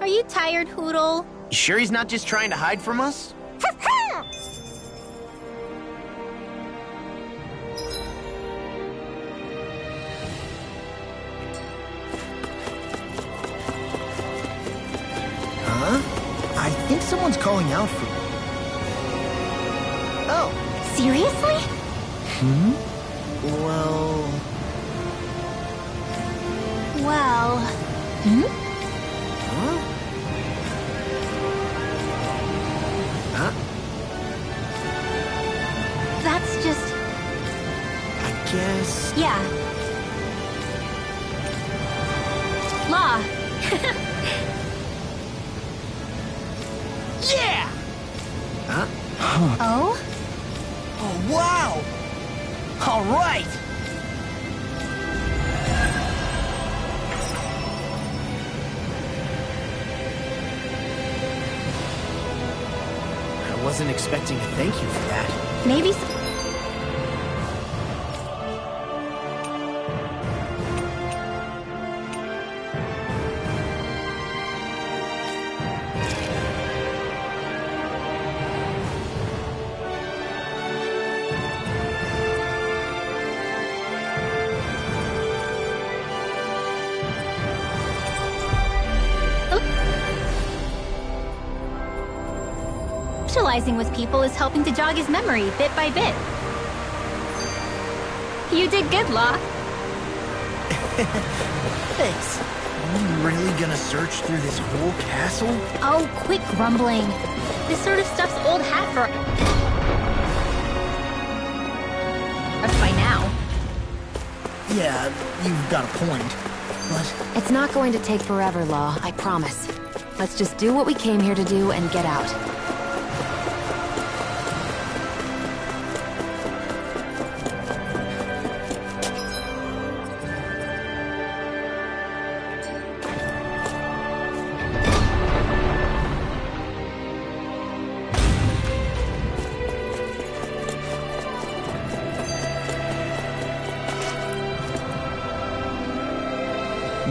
Are you tired, Hootle? You sure he's not just trying to hide from us? Huh? I think someone's calling out for me. Oh. Seriously? Well... Well... Huh? That's just... I guess... Yeah. Law. Yeah! Huh? Oh? Oh, wow! All right! I wasn't expecting a thank you for that. Maybe... Socializing with people is helping to jog his memory bit by bit. You did good, Law. Thanks. Are you really gonna search through this whole castle? Oh, quit grumbling. This sort of stuff's old hat for us by now. Yeah, you've got a point. But... It's not going to take forever, Law, I promise. Let's just do what we came here to do and get out.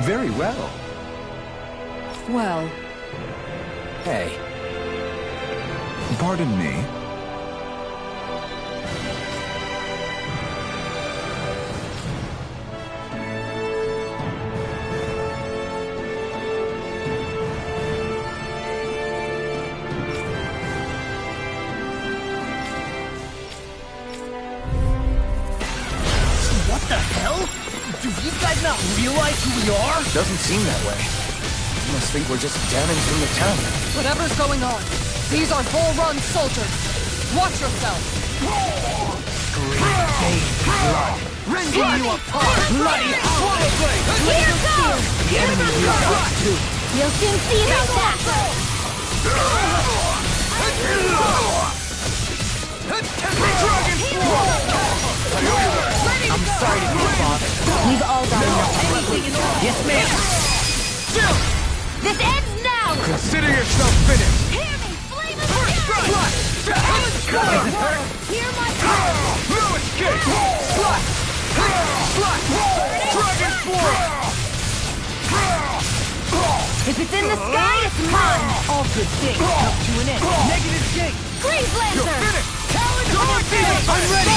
Very well. Well... Hey. Pardon me. What the hell? Do these guys not realize who we are? Doesn't seem that way. You must think we're just damage from the town. Whatever's going on, these are Bull Run soldiers. Watch yourselves. Green vein blood, rending you apart. Bloody swallow blade. Here goes! The enemy rears up too. You'll soon see about that! Dragon I'm sorry to be a bother. We've all got enough. Yes, ma'am! This ends now! Consider yourself finished. Hear me, flame of the Hear my No escape! Slut! Slut! Dragon force! If it's in the sky, it's mine! All good things come to an end. Negative gate! Freeze You're Lancer! finished! I'm ready!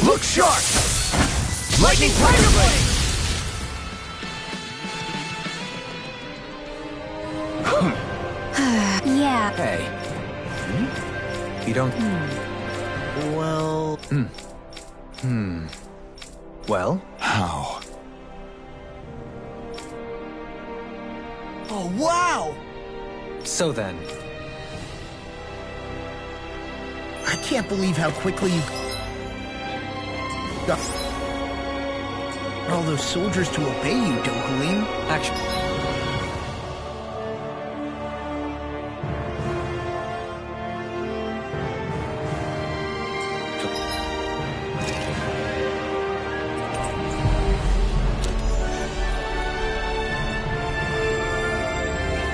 Look sharp! Lightning Tiger Blade! Yeah. Hey. You don't... Well... Well? How? Oh, wow! So then... I can't believe how quickly you... got all those soldiers to obey you, Dogalim. Actually...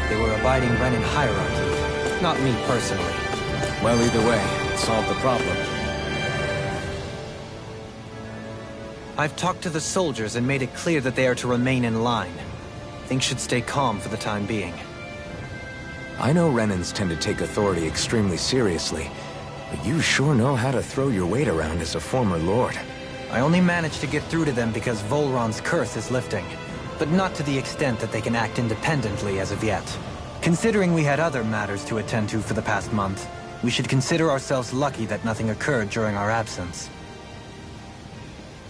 They were abiding Renan hierarchy, not me personally. Well, either way, it solved the problem. I've talked to the soldiers and made it clear that they are to remain in line. Things should stay calm for the time being. I know Renans tend to take authority extremely seriously, but you sure know how to throw your weight around as a former lord. I only managed to get through to them because Volron's curse is lifting, but not to the extent that they can act independently as of yet. Considering we had other matters to attend to for the past month, we should consider ourselves lucky that nothing occurred during our absence.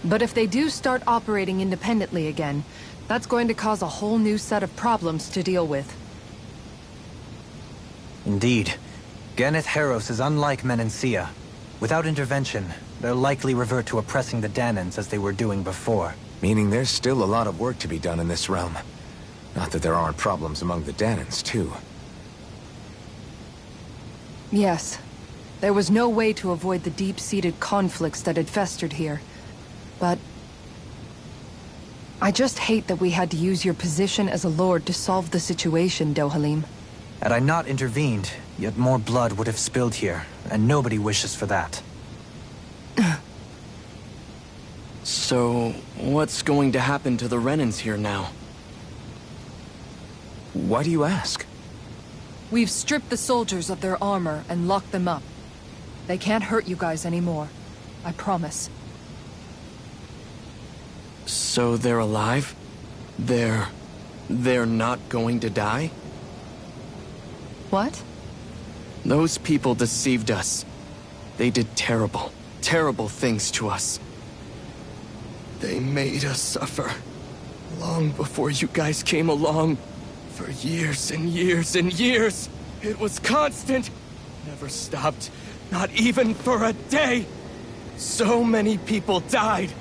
But if they do start operating independently again, that's going to cause a whole new set of problems to deal with. Indeed. Geneth Haros is unlike Menancia. Without intervention, they'll likely revert to oppressing the Danans as they were doing before. Meaning there's still a lot of work to be done in this realm. Not that there aren't problems among the Danans, too. Yes. There was no way to avoid the deep-seated conflicts that had festered here. But I just hate that we had to use your position as a lord to solve the situation, Dohalim. Had I not intervened, yet more blood would have spilled here, and nobody wishes for that. So, what's going to happen to the Renans here now? Why do you ask? We've stripped the soldiers of their armor and locked them up. They can't hurt you guys anymore. I promise. So they're alive? They're not going to die? What? Those people deceived us. They did terrible, terrible things to us. They made us suffer. Long before you guys came along. For years and years and years. It was constant. Never stopped. Not even for a day. So many people died.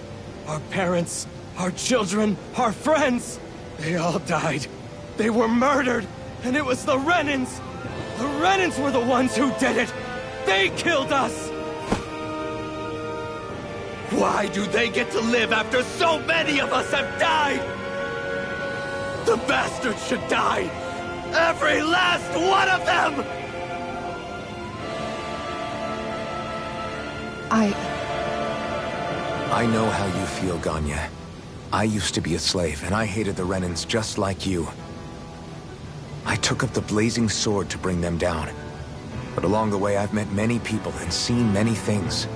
Our parents, our children, our friends. They all died. They were murdered. And it was the Renans. The Renans were the ones who did it! They killed us! Why do they get to live after so many of us have died? The bastards should die! Every last one of them! I know how you feel, Ganya. I used to be a slave, and I hated the Renans just like you. I took up the blazing sword to bring them down. But along the way, I've met many people and seen many things.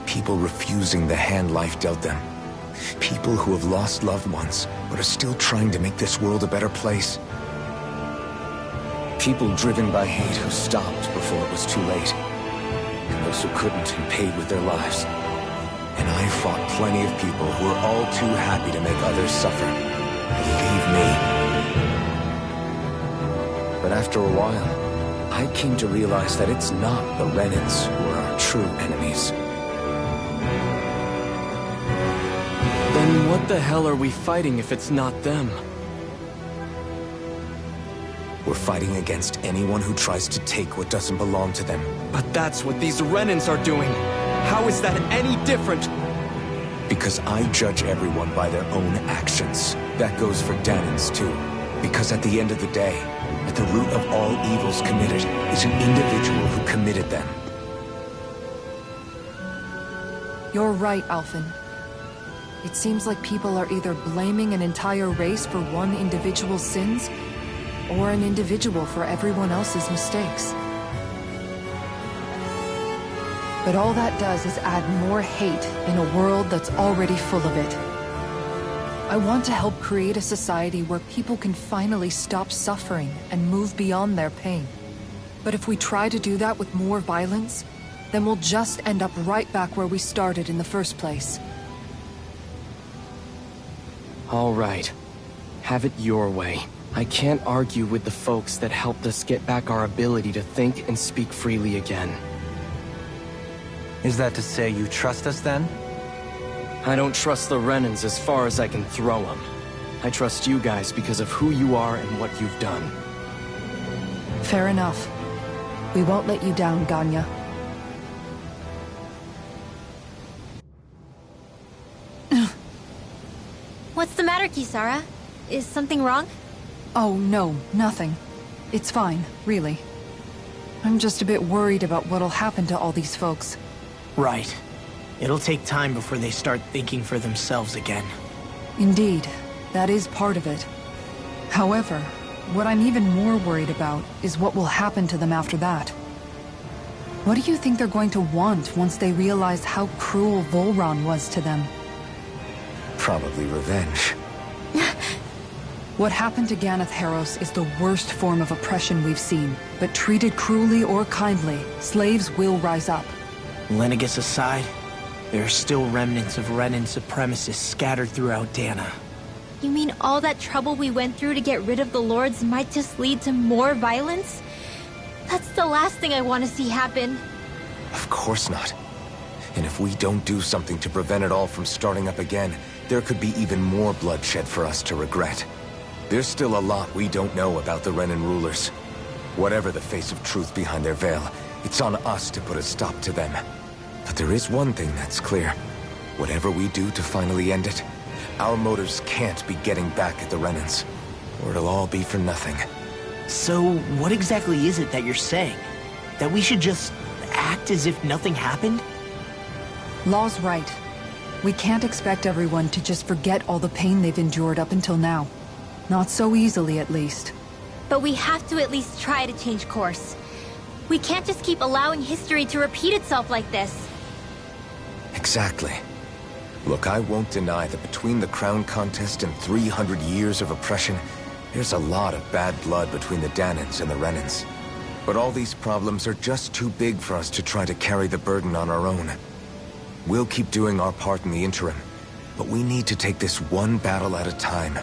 People refusing the hand life dealt them. People who have lost loved ones, but are still trying to make this world a better place. People driven by hate who stopped before it was too late. And those who couldn't and paid with their lives. And I fought plenty of people who were all too happy to make others suffer. Believe me. But after a while, I came to realize that it's not the Renans who are our true enemies. Then what the hell are we fighting if it's not them? We're fighting against anyone who tries to take what doesn't belong to them. But that's what these Renans are doing! How is that any different? Because I judge everyone by their own actions. That goes for Danans too. Because at the end of the day, at the root of all evils committed is an individual who committed them. You're right, Alphen. It seems like people are either blaming an entire race for one individual's sins, or an individual for everyone else's mistakes. But all that does is add more hate in a world that's already full of it. I want to help create a society where people can finally stop suffering and move beyond their pain. But if we try to do that with more violence, then we'll just end up right back where we started in the first place. All right. Have it your way. I can't argue with the folks that helped us get back our ability to think and speak freely again. Is that to say you trust us then? I don't trust the Renans as far as I can throw them. I trust you guys because of who you are and what you've done. Fair enough. We won't let you down, Ganya. What's the matter, Kisara? Is something wrong? Oh, no, nothing. It's fine, really. I'm just a bit worried about what'll happen to all these folks. Right. It'll take time before they start thinking for themselves again. Indeed, that is part of it. However, what I'm even more worried about is what will happen to them after that. What do you think they're going to want once they realize how cruel Volron was to them? Probably revenge. What happened to Ganeth Haros is the worst form of oppression we've seen, but treated cruelly or kindly, slaves will rise up. Lenegis aside, there are still remnants of Renan supremacists scattered throughout Dana. You mean all that trouble we went through to get rid of the Lords might just lead to more violence? That's the last thing I want to see happen. Of course not. And if we don't do something to prevent it all from starting up again, there could be even more bloodshed for us to regret. There's still a lot we don't know about the Renan rulers. Whatever the face of truth behind their veil, it's on us to put a stop to them. But there is one thing that's clear. Whatever we do to finally end it, our motives can't be getting back at the Renans, or it'll all be for nothing. So, what exactly is it that you're saying? That we should just act as if nothing happened? Law's right. We can't expect everyone to just forget all the pain they've endured up until now. Not so easily, at least. But we have to at least try to change course. We can't just keep allowing history to repeat itself like this. Exactly. Look, I won't deny that between the crown contest and 300 years of oppression, there's a lot of bad blood between the Danans and the Renans. But all these problems are just too big for us to try to carry the burden on our own. We'll keep doing our part in the interim, but we need to take this one battle at a time.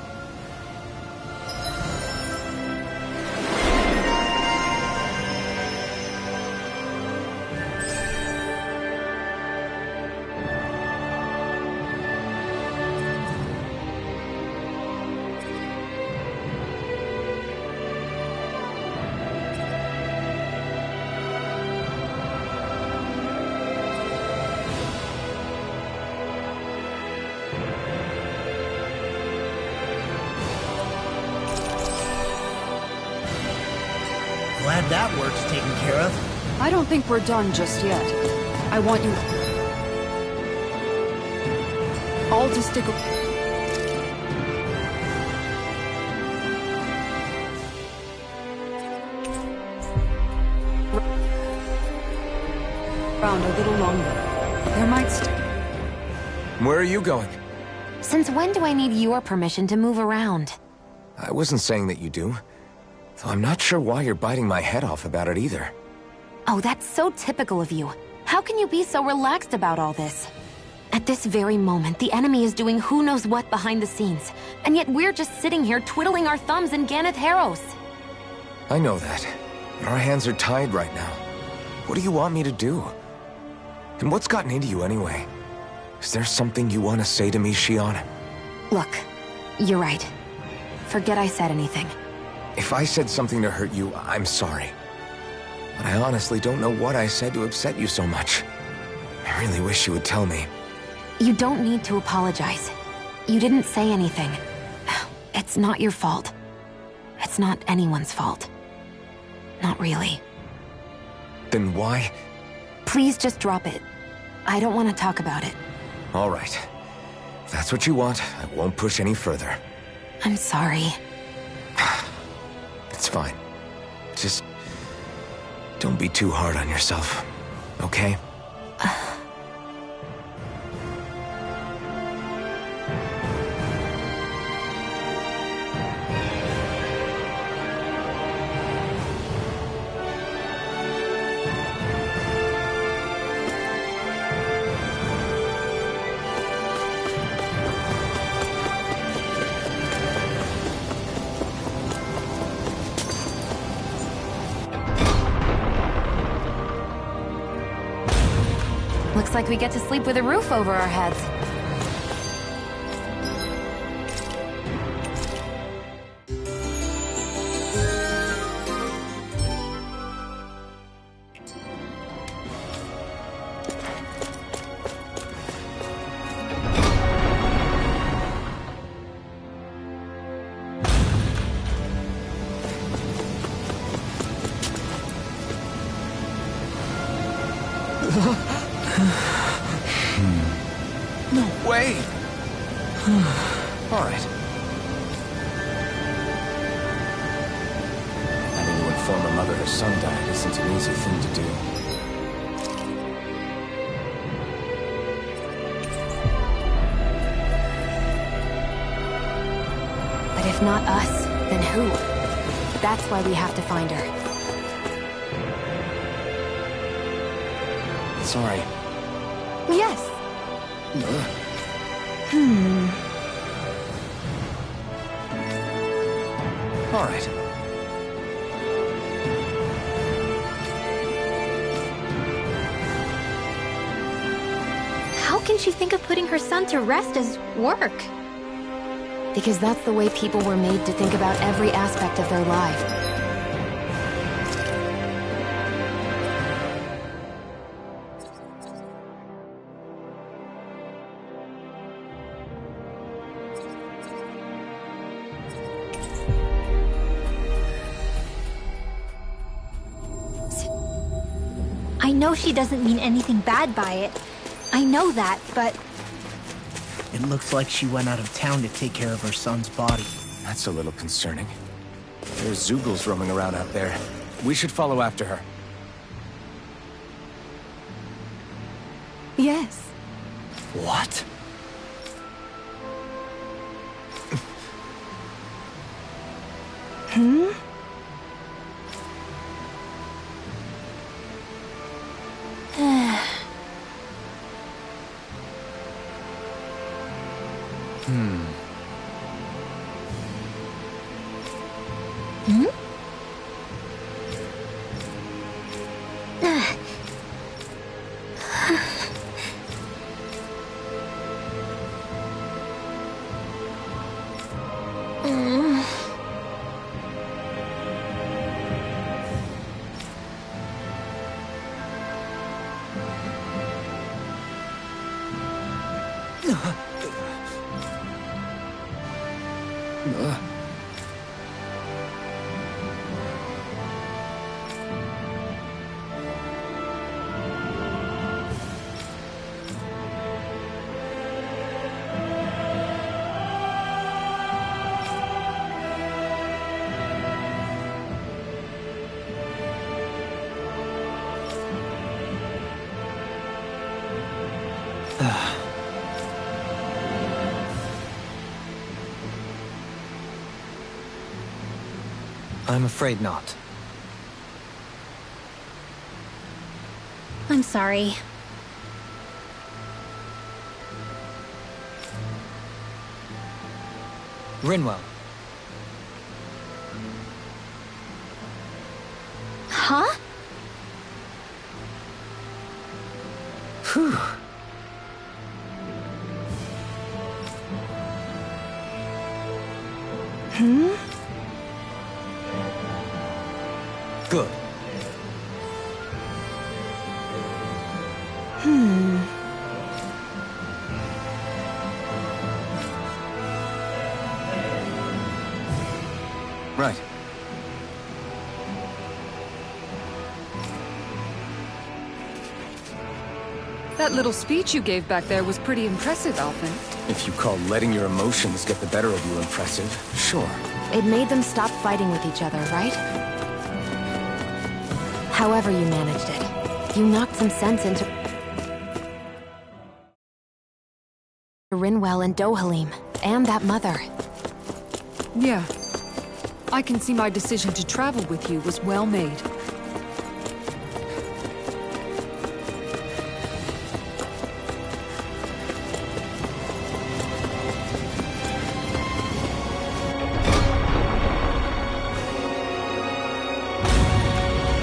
Glad that work's taken care of. I don't think we're done just yet. I want you all to stick around a little longer. There might Where are you going? Since when do I need your permission to move around? I wasn't saying that you do. Though I'm not sure why you're biting my head off about it either. Oh, that's so typical of you. How can you be so relaxed about all this? At this very moment, the enemy is doing who knows what behind the scenes. And yet we're just sitting here twiddling our thumbs in Ganeth Haros. I know that. But our hands are tied right now. What do you want me to do? And what's gotten into you anyway? Is there something you want to say to me, Shionne? Look, you're right. Forget I said anything. If I said something to hurt you, I'm sorry. But I honestly don't know what I said to upset you so much. I really wish you would tell me. You don't need to apologize. You didn't say anything. It's not your fault. It's not anyone's fault. Not really. Then why? Please just drop it. I don't want to talk about it. All right. If that's what you want, I won't push any further. I'm sorry. It's fine. Just don't be too hard on yourself, okay? Looks like we get to sleep with a roof over our heads. No way! All right. inform her mother her son died isn't an easy thing to do. But if not us, then who? That's why we have to find her. Sorry. Yes. All right. How can she think of putting her son to rest as work? Because that's the way people were made to think about every aspect of their life. I know she doesn't mean anything bad by it. I know that, but... It looks like she went out of town to take care of her son's body. That's a little concerning. There's Zeugles roaming around out there. We should follow after her. Yes. What? I'm afraid not. I'm sorry. Rinwell. Huh? Phew. Good. Right. That little speech you gave back there was pretty impressive, Alphen. If you call letting your emotions get the better of you impressive, sure. It made them stop fighting with each other, right? However you managed it, you knocked some sense into Rinwell and Dohalim, and that mother. Yeah. I can see my decision to travel with you was well made.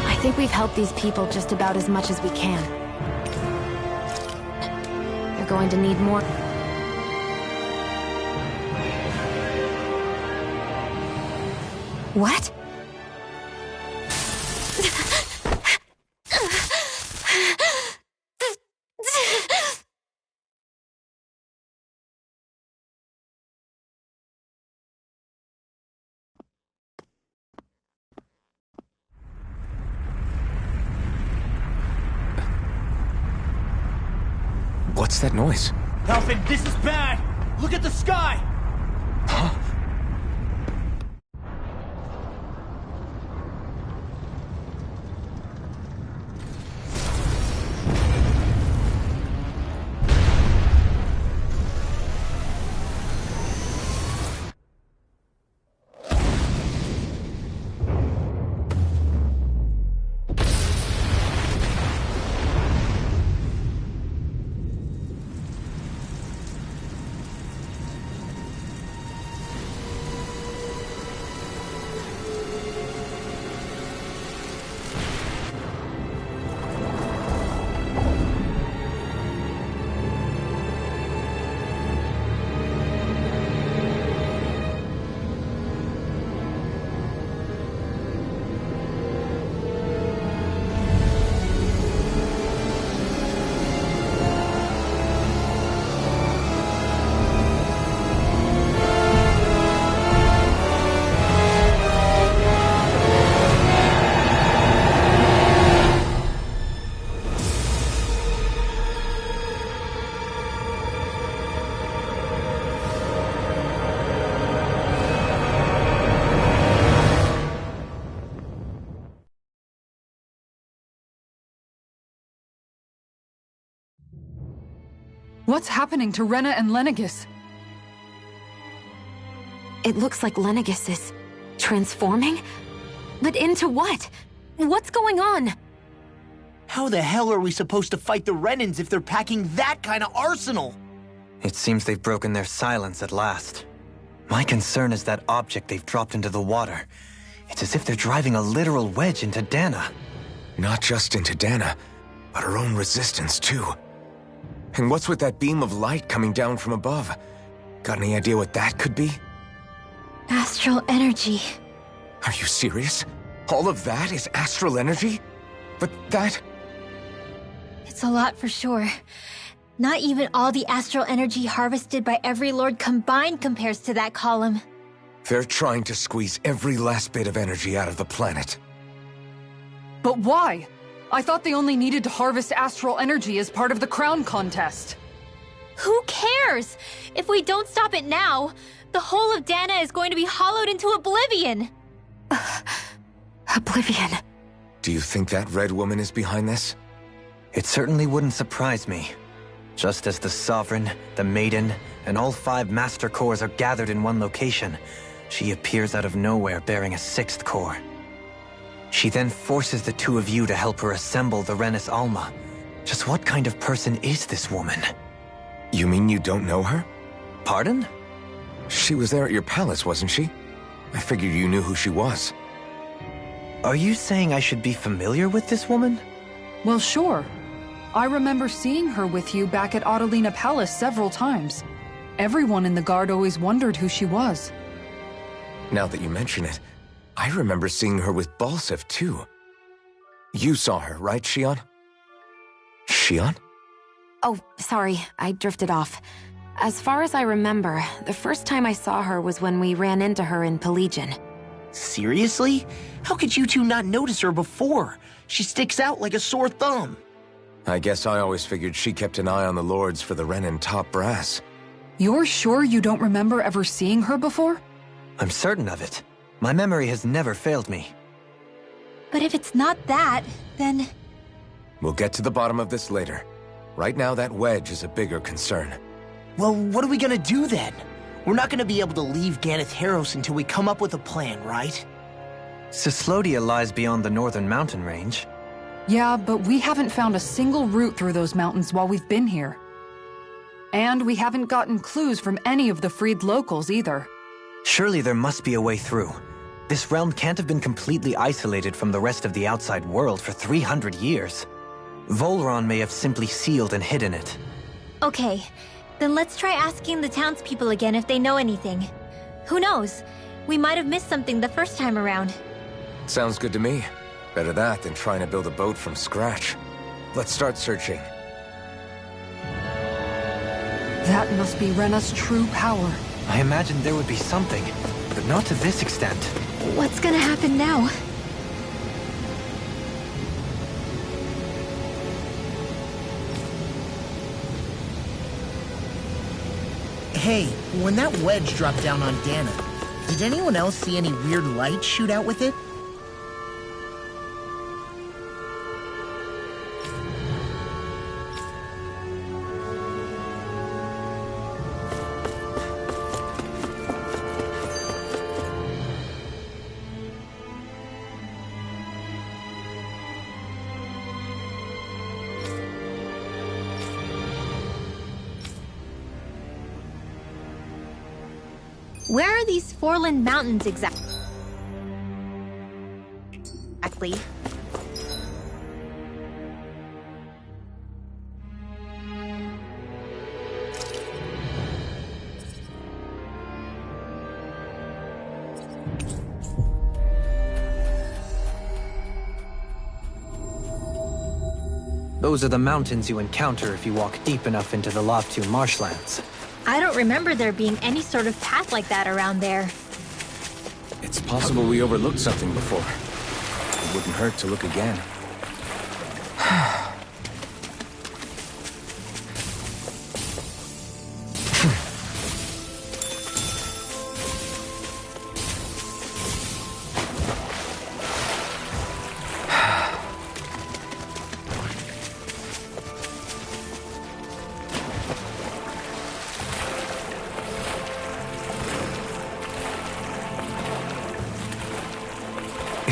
I think we've helped these people just about as much as we can. They're going to need more. What? What's that noise? Alphen, this is bad! Look at the sky! What's happening to Rena and Lenegis? It looks like Lenegis is transforming? But into what? What's going on? How the hell are we supposed to fight the Renans if they're packing that kind of arsenal? It seems they've broken their silence at last. My concern is that object they've dropped into the water. It's as if they're driving a literal wedge into Dana. Not just into Dana, but her own resistance too. And what's with that beam of light coming down from above? Got any idea what that could be? Astral energy. Are you serious? All of that is astral energy? But that... It's a lot for sure. Not even all the astral energy harvested by every lord combined compares to that column. They're trying to squeeze every last bit of energy out of the planet. But why? I thought they only needed to harvest astral energy as part of the crown contest. Who cares? If we don't stop it now, the whole of Dana is going to be hollowed into oblivion. Oblivion. Do you think that red woman is behind this? It certainly wouldn't surprise me. Just as the Sovereign, the Maiden, and all 5 Master Cores are gathered in one location, she appears out of nowhere bearing a 6th core. She then forces the 2 of you to help her assemble the Renis Alma. Just what kind of person is this woman? You mean you don't know her? Pardon? She was there at your palace, wasn't she? I figured you knew who she was. Are you saying I should be familiar with this woman? Well, sure. I remember seeing her with you back at Adelina Palace several times. Everyone in the guard always wondered who she was. Now that you mention it, I remember seeing her with Balsif, too. You saw her, right, Shion? Shion? Oh, sorry, I drifted off. As far as I remember, the first time I saw her was when we ran into her in Pelegion. Seriously? How could you two not notice her before? She sticks out like a sore thumb. I guess I always figured she kept an eye on the lords for the Renan top brass. You're sure you don't remember ever seeing her before? I'm certain of it. My memory has never failed me. But if it's not that, then... We'll get to the bottom of this later. Right now, that wedge is a bigger concern. Well, what are we gonna do then? We're not gonna be able to leave Ganath Haros until we come up with a plan, right? Cyslodia lies beyond the northern mountain range. Yeah, but we haven't found a single route through those mountains while we've been here. And we haven't gotten clues from any of the freed locals either. Surely there must be a way through. This realm can't have been completely isolated from the rest of the outside world for 300 years. Volron may have simply sealed and hidden it. Okay, then let's try asking the townspeople again if they know anything. Who knows? We might have missed something the first time around. Sounds good to me. Better that than trying to build a boat from scratch. Let's start searching. That must be Rena's true power. I imagined there would be something, but not to this extent. What's gonna happen now? Hey, when that wedge dropped down on Dana, did anyone else see any weird light shoot out with it? Where are these Forland Mountains exactly? Those are the mountains you encounter if you walk deep enough into the Loftu marshlands. I don't remember there being any sort of path like that around there. It's possible we overlooked something before. It wouldn't hurt to look again.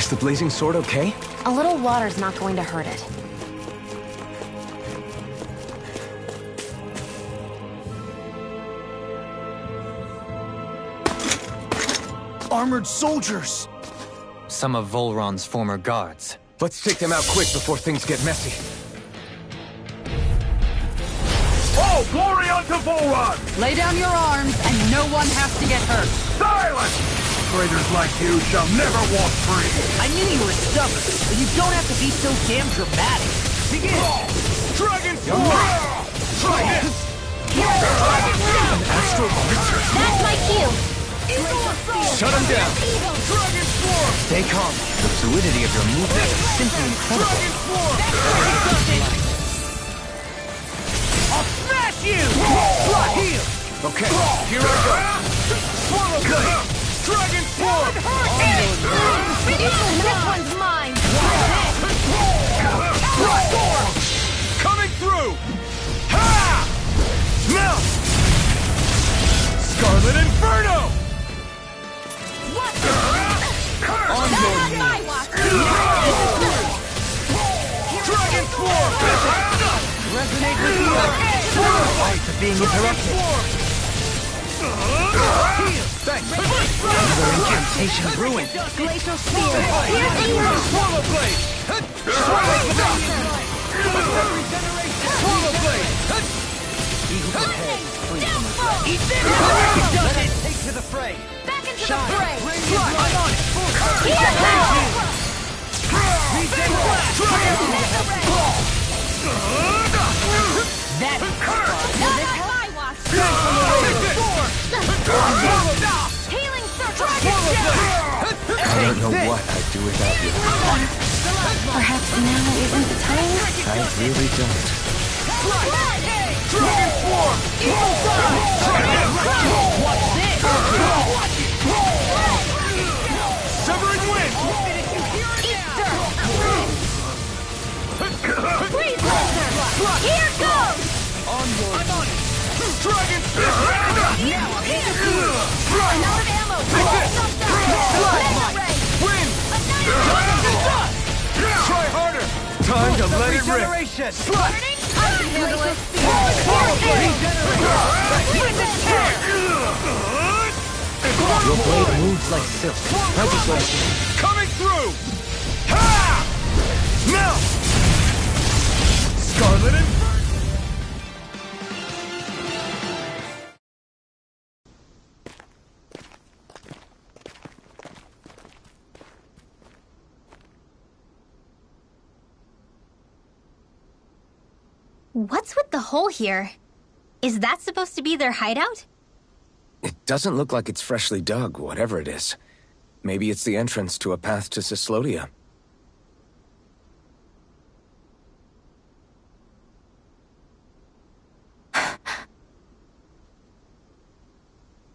Is the blazing sword okay? A little water's not going to hurt it. Armored soldiers! Some of Volron's former guards. Let's take them out quick before things get messy. All glory unto Volron! Lay down your arms, and no one has to get hurt. Silence! Traitors like you shall never walk free! I knew you were stubborn, but you don't have to be so damn dramatic. Begin! Dragon Sword! Try this! That's my cue! Shut him down! Dragon Sword! Stay calm. The fluidity of your movement is simply incredible. Dragon Sword! I'll smash you! Block here! Okay, here I go. Swallow Blade! Dragon Sword! This one's mine! Sword! Coming through! Ha! Melt! Scarlet Inferno! Dragon Sword! Resonate with you! Fights are being interrupted. Another incantation ruined. Glacial Spear! Swallow Blade! Swallow Blade! Swallow Blade! Eat this! Let us take to the fray. Back into the fray! I'm on it. Here goes! That Not my watch! Healing circle! I don't know what I'd do without you. Perhaps now isn't the time? I really don't. Dragon Swarm! Watch this! Severing Wind! Freeze Laser! Here goes! Onward! I'm on it! Dragon Fist! I'm out of ammo! Laser ray! Wind! Try harder! Time to let it rip! Regeneration! I can handle it! Your blade moves like silk. Right before you. Coming through! Ha! Melt! Scarlet Inferno! What's with the hole here? Is that supposed to be their hideout? It doesn't look like it's freshly dug, whatever it is. Maybe it's the entrance to a path to Cyslodia.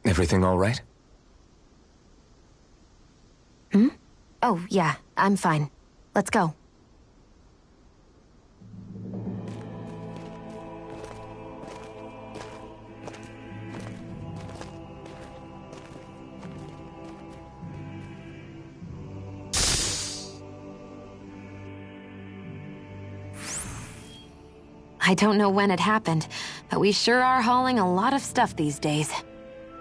Everything all right? Oh, yeah, I'm fine. Let's go. I don't know when it happened, but we sure are hauling a lot of stuff these days.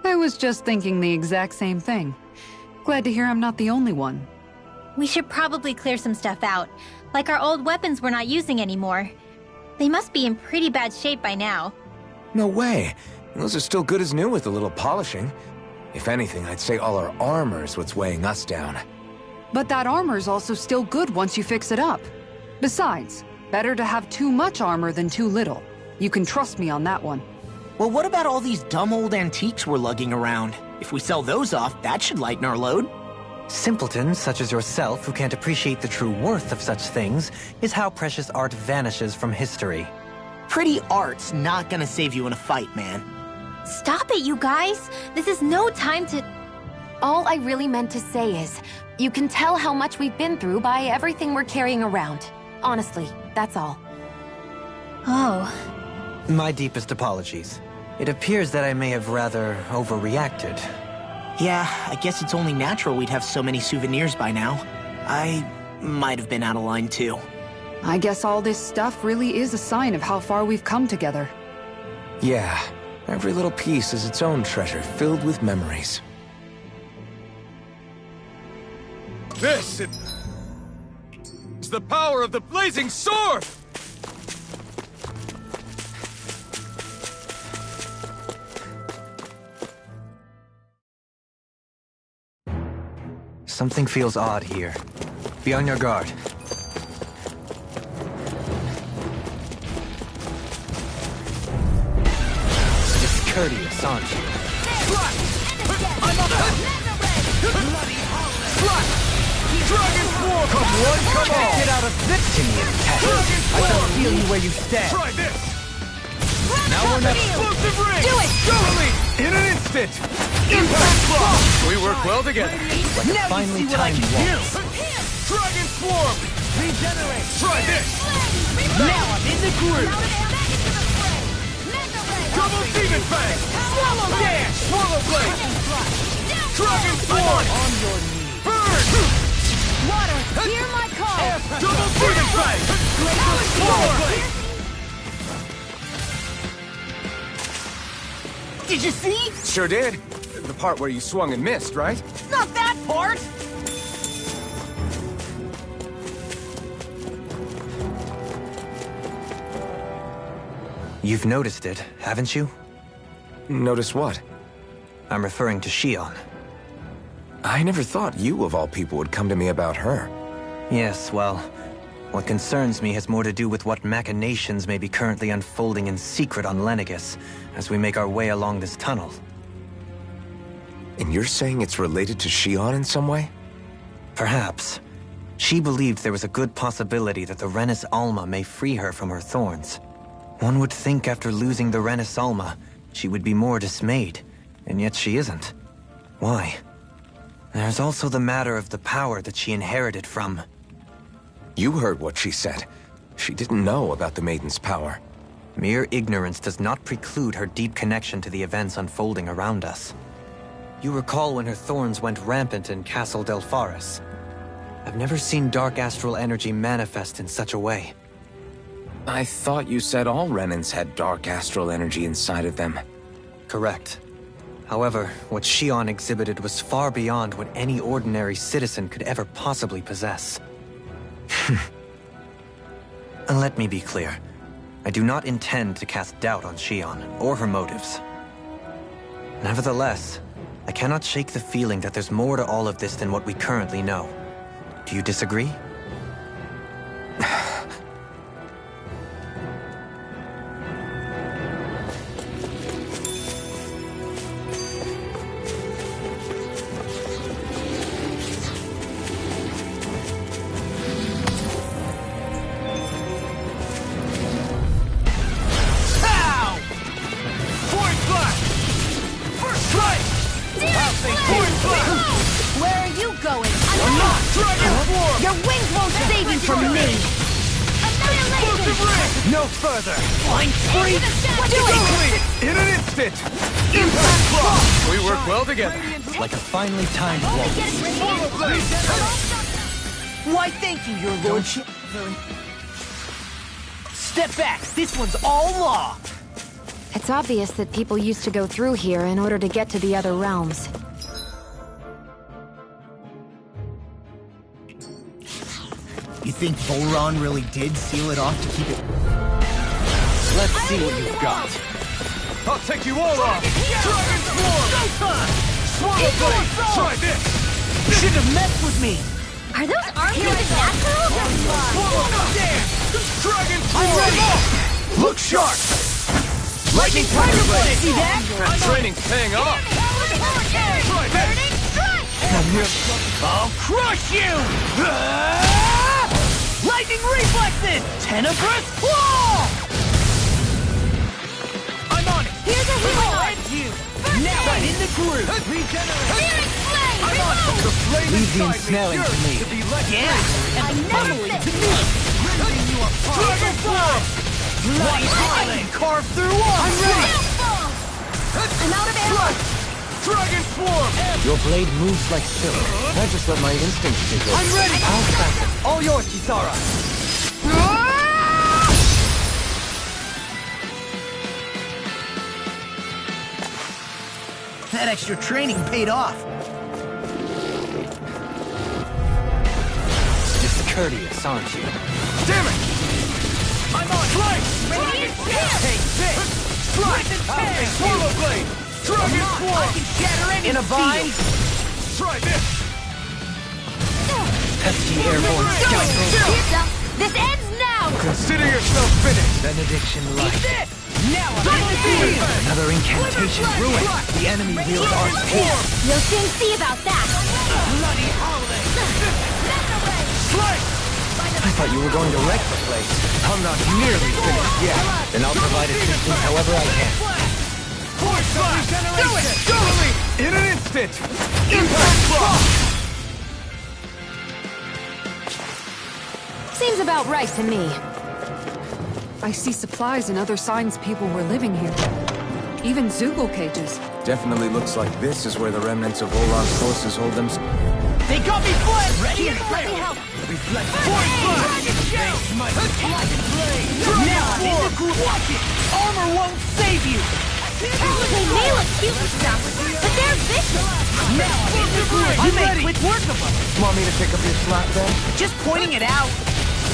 I was just thinking the exact same thing. Glad to hear I'm not the only one. We should probably clear some stuff out, like our old weapons we're not using anymore. They must be in pretty bad shape by now. No way. Those are still good as new with a little polishing. If anything, I'd say all our armor's what's weighing us down. But that armor's also still good once you fix it up. Besides, better to have too much armor than too little. You can trust me on that one. Well, what about all these dumb old antiques we're lugging around? If we sell those off, that should lighten our load. Simpletons such as yourself who can't appreciate the true worth of such things is how precious art vanishes from history. Pretty art's not gonna save you in a fight, man. Stop it, you guys! This is no time to... All I really meant to say is, you can tell how much we've been through by everything we're carrying around. Honestly, that's all. Oh. My deepest apologies. It appears that I may have rather overreacted. Yeah, I guess it's only natural we'd have so many souvenirs by now. I might have been out of line too. I guess all this stuff really is a sign of how far we've come together. Yeah, every little piece is its own treasure, filled with memories. This is the power of the blazing sword! Something feels odd here. Be on your guard. Discourteous, aren't you? Dragon Swarm! Come one, come all! Get out of this to me, Cat. I can feel you where you stand. Try this! Now we're not... Explosive ring! Do it! Surely! In an instant! Impact block! We work well together. Like a finely timed waltz. Dragon Swarm! Regenerate! Try this! Now I'm in the groove! Double Demon Fang! Swallow Dash! Swallow Blade! Dragon Swarm! On your knees! Burn! Water, hear my call! Double Demon Fang! Swallow Blade! Did you see? Sure did. The part where you swung and missed, right? Not that part! You've noticed it, haven't you? Notice what? I'm referring to Shion. I never thought you, of all people, would come to me about her. Yes, well, what concerns me has more to do with what machinations may be currently unfolding in secret on Lenegis as we make our way along this tunnel. And you're saying it's related to Shion in some way? Perhaps. She believed there was a good possibility that the Renis Alma may free her from her thorns. One would think after losing the Renis Alma, she would be more dismayed, and yet she isn't. Why? There's also the matter of the power that she inherited from... You heard what she said. She didn't know about the Maiden's power. Mere ignorance does not preclude her deep connection to the events unfolding around us. You recall when her thorns went rampant in Castle Delpharis. I've never seen dark astral energy manifest in such a way. I thought you said all Renans had dark astral energy inside of them. Correct. However, what Shion exhibited was far beyond what any ordinary citizen could ever possibly possess. And let me be clear. I do not intend to cast doubt on Shion, or her motives. Nevertheless, I cannot shake the feeling that there's more to all of this than what we currently know. Do you disagree? Where are you going? I'm not! Your wings won't save you from me! Annihilation! No further! Flying spree! Do it! In an instant! Impact block! We work well together. Like a finely timed waltz. Swallow Blade! Why, thank you, your lordship. Step back. This one's all law. It's obvious that people used to go through here in order to get to the other realms. You think Volron really did seal it off to keep it... Let's see what you've got. I'll take you all off! Dragon Swarm! Swallow Blade! Try this! You shouldn't have messed with me. Are those arms even natural? Swallow Dance! Dragon Swarm! Look sharp! Lightning Tiger Blade! See that? That training's paying off! Try this! I'll crush you! Lightning reflexes! Tenebrous claw! I'm on it! Here's a healing I'll end you! Now I'm in the groove! Spirit Flame! I'm on it! The flame Leave the inside ensnaring yearns to me. to be let Yeah! free. And the family to me! Rending you apart! Dragon Swarm! Bloody I can carve through walls! I'm ready! I'm out of ammo! Dragon Swarm! Your blade moves like silk. I just let my instincts take over. I'm ready! I'll assassin. All yours, Kisara! That extra training paid off. Discourteous, aren't you? Damn it! I'm on flight! Take this! Strike! Swallow Blade! Dragon Swarm! I can shatter any in a vine! Try this! Pesky airborne scoundrel! This ends now! Consider yourself finished! Benediction light. This! Now I'm Another incantation ruined. The enemy wields arcane. You'll soon see about that! Bloody holiday! Slice! I thought you were going to wreck the place. I'm not nearly finished yet. Then I'll provide assistance however I can. Force Blast! Do it! Totally! In an instant! Impact Block! Seems about right to me. I see supplies and other signs people were living here. Even Zoogle cages. Definitely looks like this is where the remnants of Volron's forces hold them. They got me flanked! Ready and Let me help! Reflect Force Blast! Face my Dragon Blade! Now I'm in the group! Watch it! Armor won't save you! They may look cute and stuff, but they're vicious! Now I'm in the group! You make quick work of them! Want me to pick up your slack then? Just pointing it out!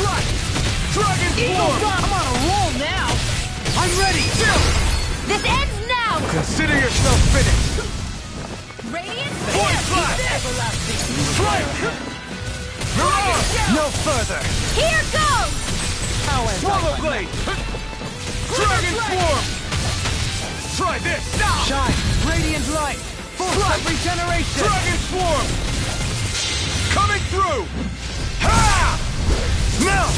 Strike! Dragon Swarm! I'm on a roll now! I'm ready! This ends now! Consider yourself finished! Radiant Force Blast! Strike! Mirage! No further! Here goes! Swallow Blade! Dragon Swarm! Try this! Now! Shine! Radiant light! Full Strike! regeneration! Dragon Swarm! Coming through! Ha! Now!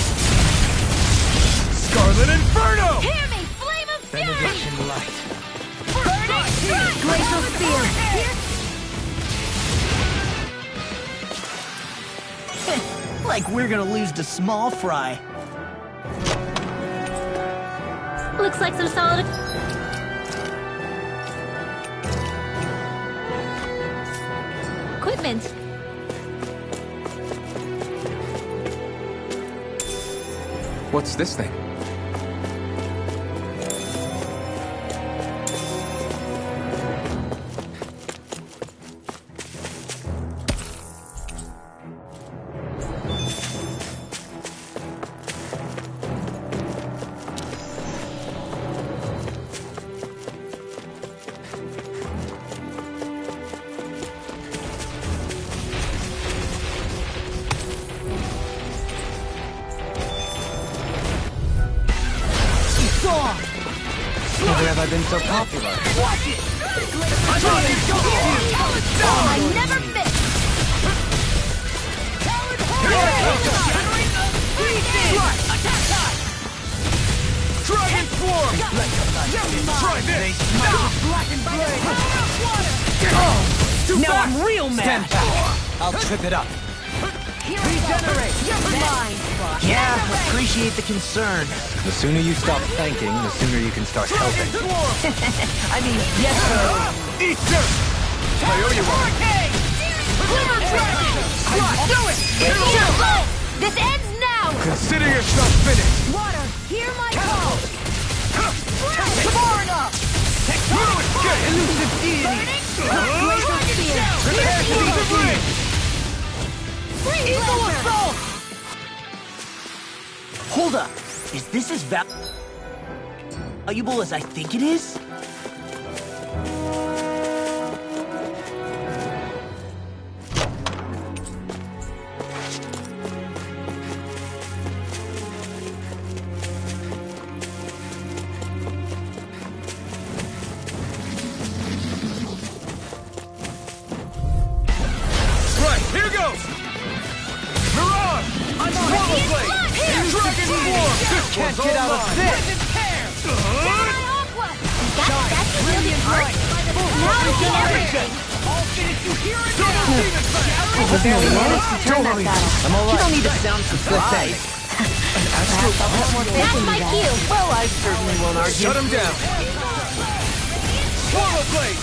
Scarlet Inferno! Hear me! Flame of Fury! Benediction light. Burning Strike! Glacial Spear! Like we're gonna lose to Small Fry. Looks like some solid... equipment. What's this thing? Never have I been so popular. Watch it! I never miss! Dragon Swarm! Try this! Now I'm real mad! Stand back. I'll trip it up. Regenerate! Yeah, appreciate the concern. The sooner you stop thanking, the sooner you can start helping. I mean, yes, sir. Eat dirt! I owe you one. Glimmer Dragon! Do it! This ends now! Consider yourself finished. Water, hear my call! Sabarna! No escape! Elusive deity! Glacial Spear! Prepare to be free! Eagle Assault! Hold up. Is this as valuable as I think it is? Right, here goes! Mirage! I'm on Swallow Blade! Dragon Swarm! This Can't get out of this! That's really hard. Now I see everything! I'll finish you here and now! Demon Fang! We managed to turn that battle. I'm alright. You don't need to sound surprised. That's my cue! Well, I certainly won't argue. Shut him down! Swallow Blade!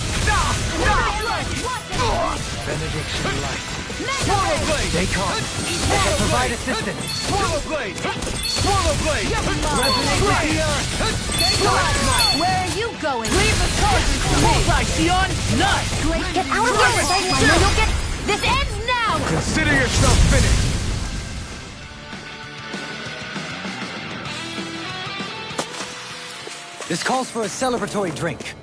Benediction light. Swallow Blade! Stay calm. I can provide assistance. Swallow Blade! Swallow Blade! Resonate with the earth. Where are you going? Leave the charges to me! Bullseye, Sion! Nice! Get out of here! You'll get... This ends now! Consider yourself finished! This calls for a celebratory drink.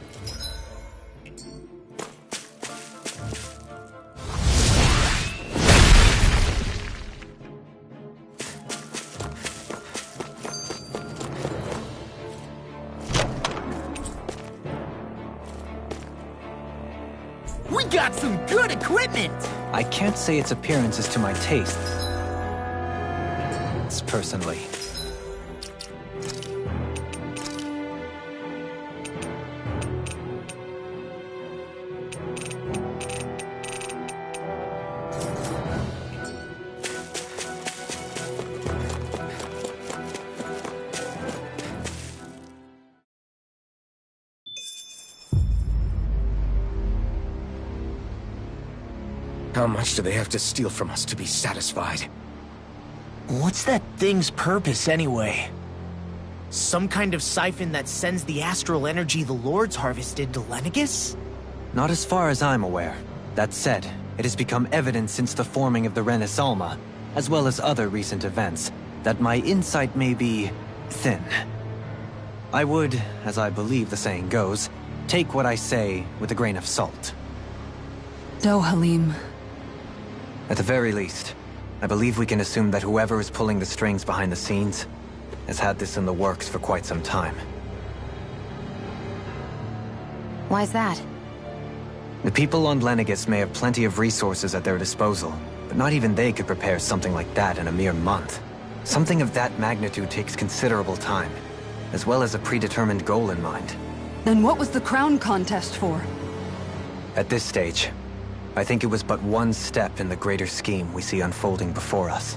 We got some good equipment! I can't say its appearance is to my taste. Personally. How much do they have to steal from us to be satisfied? What's that thing's purpose, anyway? Some kind of siphon that sends the astral energy the Lords harvested to Lenegis? Not as far as I'm aware. That said, it has become evident since the forming of the Renaissalma, as well as other recent events, that my insight may be thin. I would, as I believe the saying goes, take what I say with a grain of salt. No, Halim. At the very least, I believe we can assume that whoever is pulling the strings behind the scenes has had this in the works for quite some time. Why's that? The people on Lenegis may have plenty of resources at their disposal, but not even they could prepare something like that in a mere month. Something of that magnitude takes considerable time, as well as a predetermined goal in mind. Then what was the crown contest for? At this stage, I think it was but one step in the greater scheme we see unfolding before us.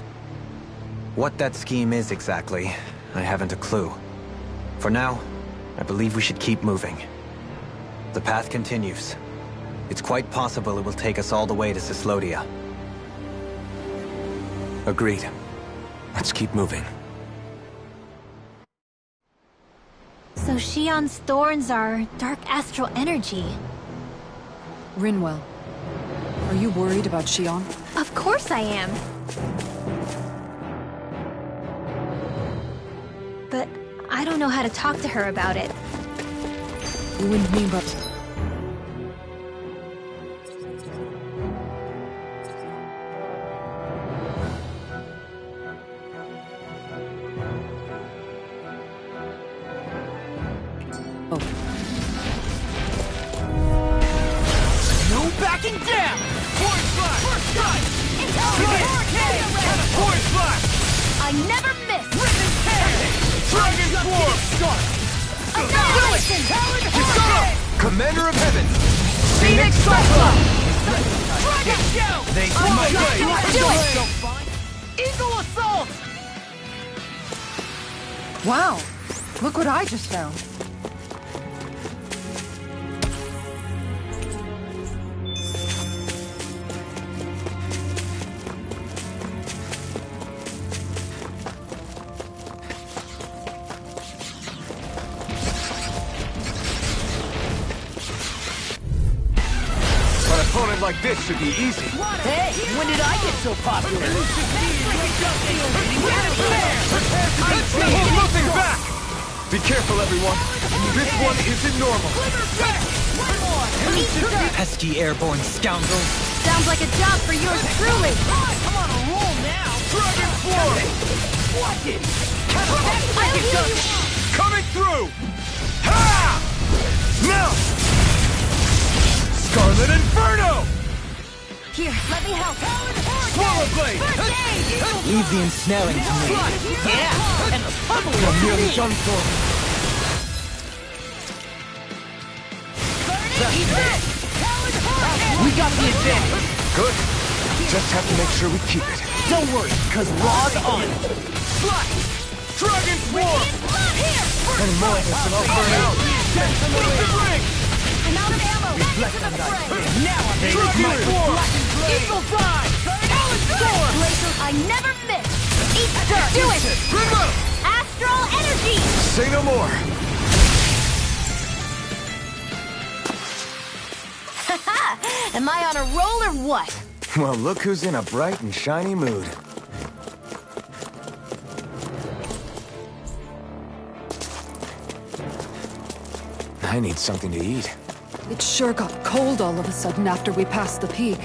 What that scheme is exactly, I haven't a clue. For now, I believe we should keep moving. The path continues. It's quite possible it will take us all the way to Cyslodia. Agreed. Let's keep moving. So Shion's thorns are dark astral energy. Rinwell, are you worried about Shion? Of course I am. But I don't know how to talk to her about it. You and me, but... No backing down! Force Flash! First strike! Force Flash! I never miss! Ribbon Tear! Dragon Swarm! Annihilation! Commander of Heaven! Phoenix Cyclone! Dragon Shout! They Oh my God! Do it! Eagle Assault! Wow! Look what I just found. An opponent like this should be easy. Hey, when did I get so popular? Hold nothing back! Be careful, everyone. This one isn't normal. Pesky airborne scoundrels! Sounds like a job for yours truly! I'm on a roll now! Dragon Swarm! Watch it! Coming through! Ha! Now! Scarlet Inferno! Here, let me help! Swallow Blade! Leave the ensnaring to me. Yeah! And the pummeling You're nearly done for. We got the advantage! Good. Just have to make sure we keep it. Don't worry, cause Raw's on it! Flash! Dragon Swarm! And more of this and I'll burn out! Wilson Ring! I'm out of ammo. Back into the fray. Now I'm taking my black and blade. Eagle's Eye! Talon Storm! Glacial, I never miss. Eat dirt. Do it! Remote! Astral energy! Say no more. Am I on a roll or what? Well, look who's in a bright and shiny mood. I need something to eat. It sure got cold all of a sudden after we passed the peak.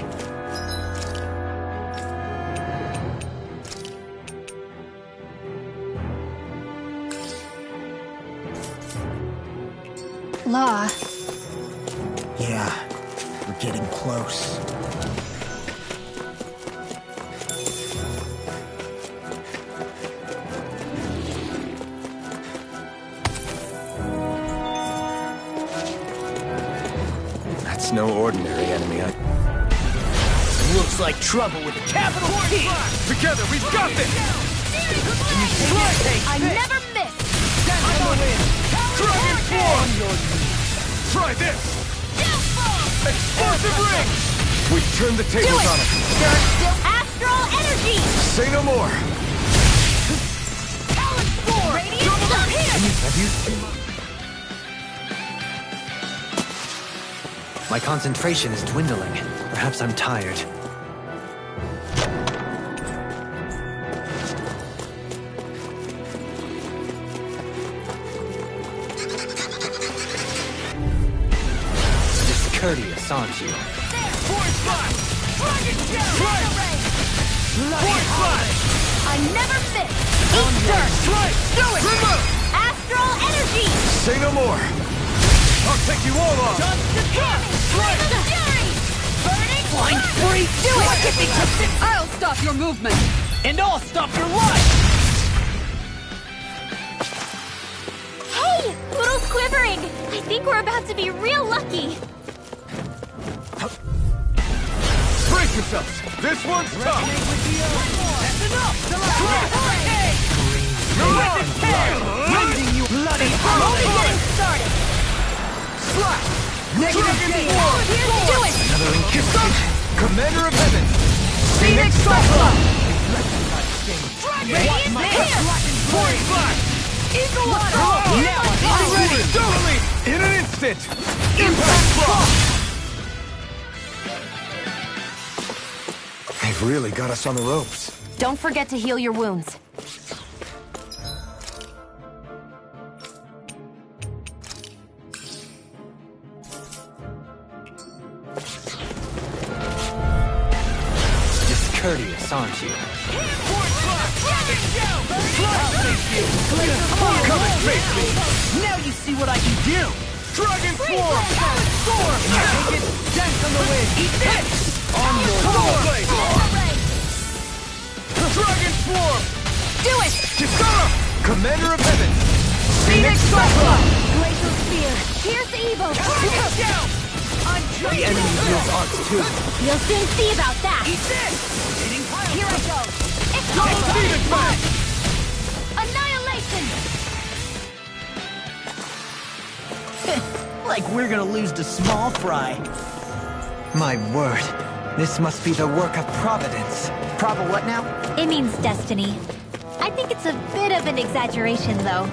La, Yeah, we're getting close. That's no ordinary enemy. Looks like trouble with a capital T! Together, we've got this! I never miss. I'm on in! Dragon Form! Try this! Explosive ring! We've turned the tables on him. Astral energy! Say no more. Talon Storm. Radiant Sun here. Have you... My concentration is dwindling. Perhaps I'm tired. Discourteous, aren't you? Force Flash! Dragon Shell! Force Flash! I never miss. Eat dirt. Strike! Do it! Remote! Astral energy! Say no more. I'll take you all on! Just the cut! Strike! The fury! Burning Blind Free! Do it. I'll stop your movement. And I'll stop your life! Hey! Poodle's quivering! I think we're about to be real lucky. Brace yourselves! This one's tough! That's enough! You're in tail! Rending you bloody Only getting started. Slap! Dragon Form! Here's to do it. Another incantation. Commander of Heaven. Phoenix Cyclone. Radiant Here. Force Flash! Eagle Eye! Now I'm ready! Delete! In an instant! Impact Frost. They've really got us on the ropes. Don't forget to heal your wounds. Discourteous, aren't you? Force Flash! Dragon Shell! I'll face you! Come and face me! Now you see what I can do! Dragon Form! Talon Storm! Take it! Dance on the wind! Eat this! On your blade! Dragon Form! Do it. Kisara! Commander of Heaven! Phoenix Cyclone. Glacial spear! Here's the evil! Dragon Shell! I'm The enemy wields arts too. You'll soon see about that! Eat this! Hitting pile Here I go. Double Phoenix Smash! Annihilation. Like we're gonna lose to Small Fry. My word. This must be the work of Providence. Proba what now? It means destiny. I think it's a bit of an exaggeration, though.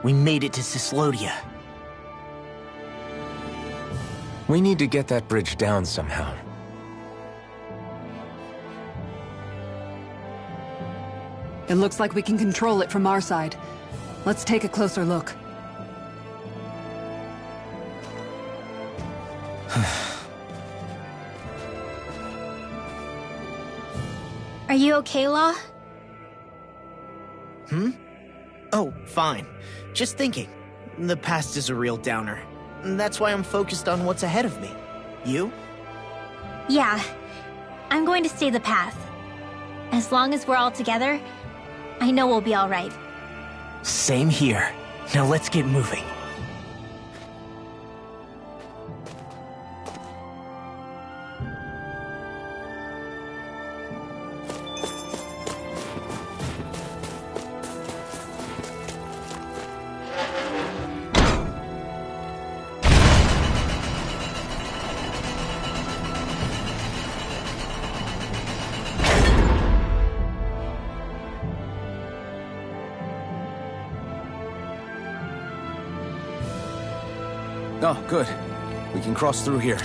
We made it to Cyslodia. We need to get that bridge down somehow. It looks like we can control it from our side. Let's take a closer look. Are you okay, Law? Oh, fine. Just thinking. The past is a real downer. That's why I'm focused on what's ahead of me. You? Yeah. I'm going to stay the path. As long as we're all together, I know we'll be all right. Same here. Now let's get moving. Oh, good. We can cross through here.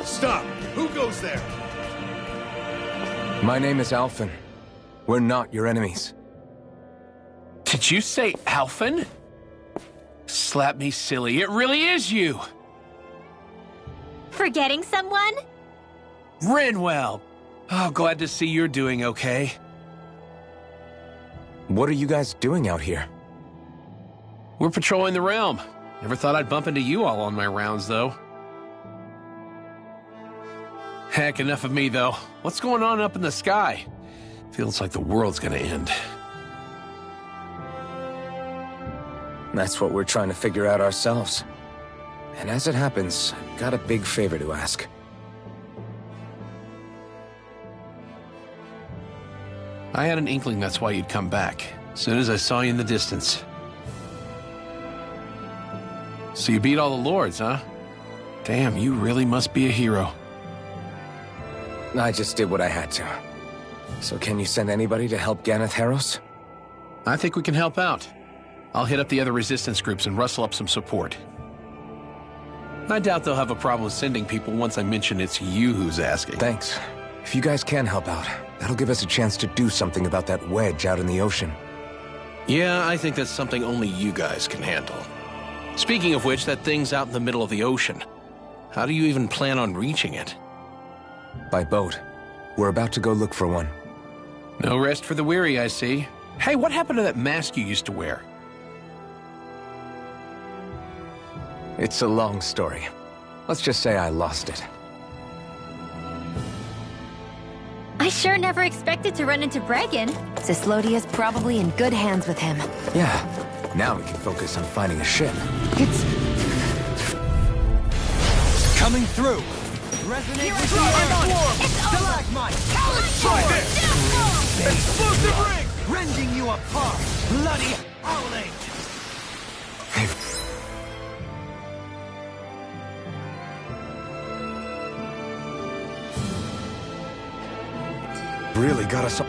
Stop! Who goes there? My name is Alphen. We're not your enemies. Did you say Alphen? Slap me silly, it really is you! Forgetting someone? Rinwell! Oh, glad to see you're doing okay. What are you guys doing out here? We're patrolling the realm. Never thought I'd bump into you all on my rounds, though. Heck, enough of me, though. What's going on up in the sky? Feels like the world's gonna end. That's what we're trying to figure out ourselves. And as it happens, I've got a big favor to ask. I had an inkling that's why you'd come back, as soon as I saw you in the distance. So you beat all the lords, huh? Damn, you really must be a hero. I just did what I had to. So can you send anybody to help Ganeth Haros? I think we can help out. I'll hit up the other resistance groups and rustle up some support. I doubt they'll have a problem with sending people once I mention it's you who's asking. Thanks. If you guys can help out, that'll give us a chance to do something about that wedge out in the ocean. Yeah, I think that's something only you guys can handle. Speaking of which, that thing's out in the middle of the ocean. How do you even plan on reaching it? By boat. We're about to go look for one. No rest for the weary, I see. Hey, what happened to that mask you used to wear? It's a long story. Let's just say I lost it. I sure never expected to run into Bregan. Cyslodia's probably in good hands with him. Yeah. Now we can focus on finding a ship. It's... Coming through! Resonate with the earth! Stalagmite! Try this! Explosive ring! Rending you apart! Bloody howling! Really got us up.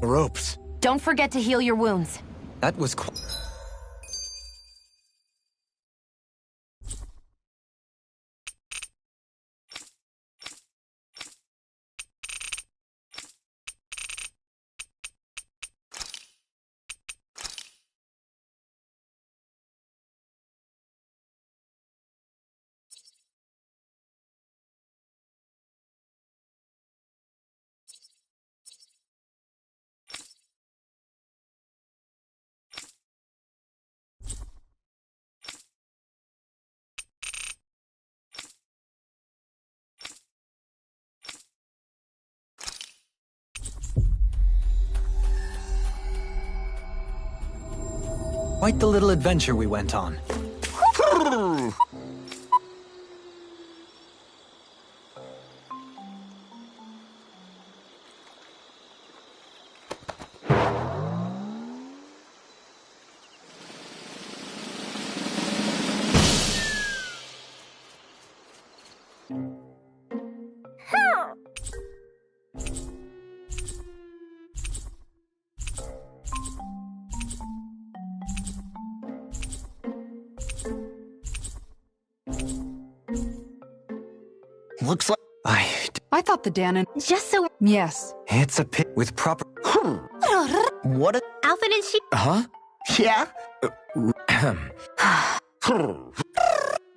ropes. Don't forget to heal your wounds. That was quite the little adventure we went on. Looks like... I thought the Danon... Just so... Yes. It's a pit with proper... What a... Alpha and she... Huh? Yeah?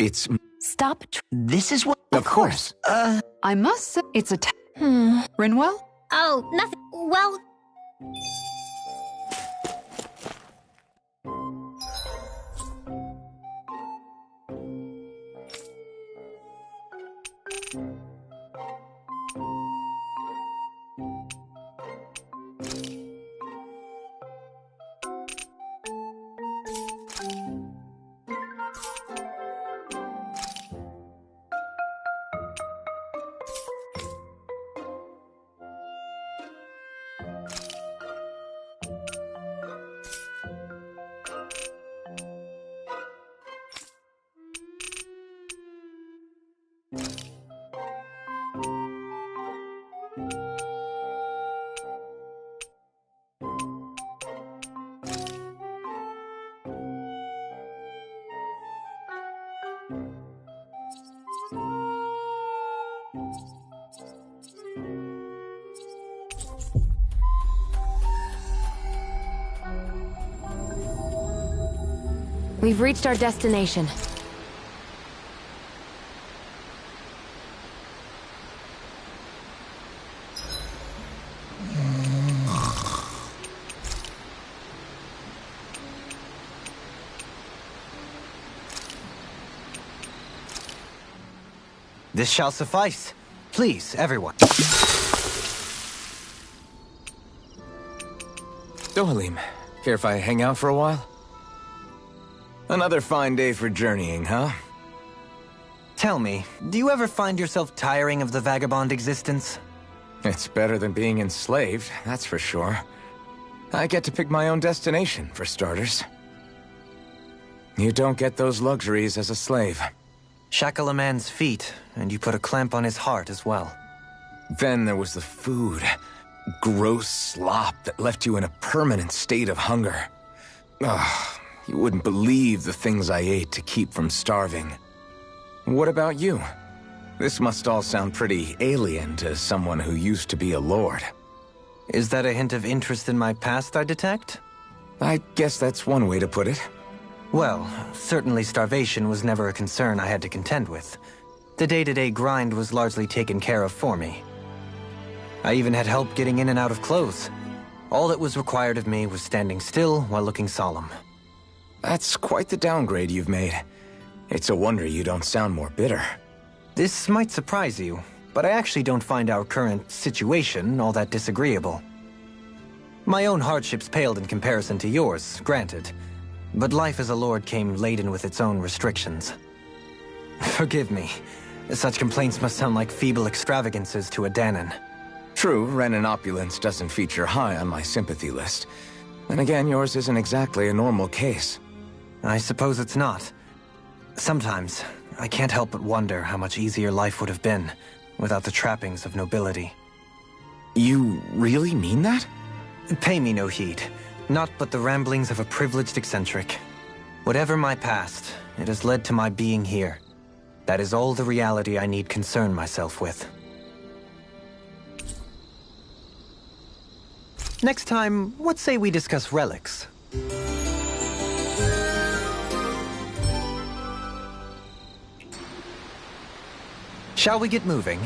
It's... Stop. This is what... Of course. I must say, it's a... Rinwell? Oh, nothing. Well... We've reached our destination. This shall suffice. Please, everyone. Dohalim, care if I hang out for a while? Another fine day for journeying, huh? Tell me, do you ever find yourself tiring of the vagabond existence? It's better than being enslaved, that's for sure. I get to pick my own destination, for starters. You don't get those luxuries as a slave. Shackle a man's feet, and you put a clamp on his heart as well. Then there was the food. Gross slop that left you in a permanent state of hunger. Ugh. You wouldn't believe the things I ate to keep from starving. What about you? This must all sound pretty alien to someone who used to be a lord. Is that a hint of interest in my past I detect? I guess that's one way to put it. Well, certainly starvation was never a concern I had to contend with. The day-to-day grind was largely taken care of for me. I even had help getting in and out of clothes. All that was required of me was standing still while looking solemn. That's quite the downgrade you've made. It's a wonder you don't sound more bitter. This might surprise you, but I actually don't find our current situation all that disagreeable. My own hardships paled in comparison to yours, granted. But life as a lord came laden with its own restrictions. Forgive me. Such complaints must sound like feeble extravagances to a Danon. True, Renan opulence doesn't feature high on my sympathy list. And again, yours isn't exactly a normal case. I suppose it's not. Sometimes, I can't help but wonder how much easier life would have been without the trappings of nobility. You really mean that? Pay me no heed. Naught but the ramblings of a privileged eccentric. Whatever my past, it has led to my being here. That is all the reality I need concern myself with. Next time, what say we discuss relics? Shall we get moving?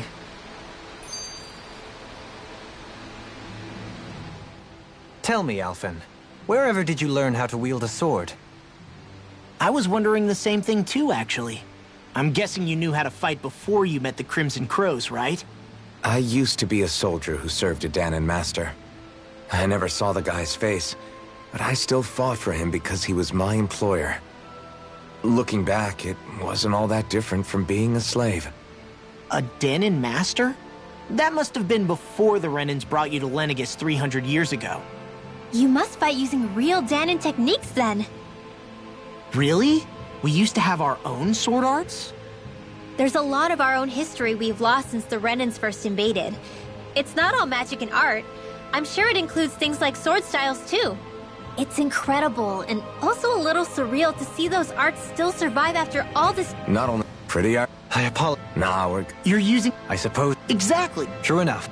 Tell me, Alphen, wherever did you learn how to wield a sword? I was wondering the same thing too, actually. I'm guessing you knew how to fight before you met the Crimson Crows, right? I used to be a soldier who served a Dahnan master. I never saw the guy's face, but I still fought for him because he was my employer. Looking back, it wasn't all that different from being a slave. A Dahnan master? That must have been before the Renans brought you to Lenegis 300 years ago. You must fight using real Dahnan techniques then. Really? We used to have our own sword arts? There's a lot of our own history we've lost since the Renans first invaded. It's not all magic and art. I'm sure it includes things like sword styles too. It's incredible and also a little surreal to see those arts still survive after all this. Not only pretty art. I apologize. Nah, we're... You're using... I suppose. Exactly. True enough.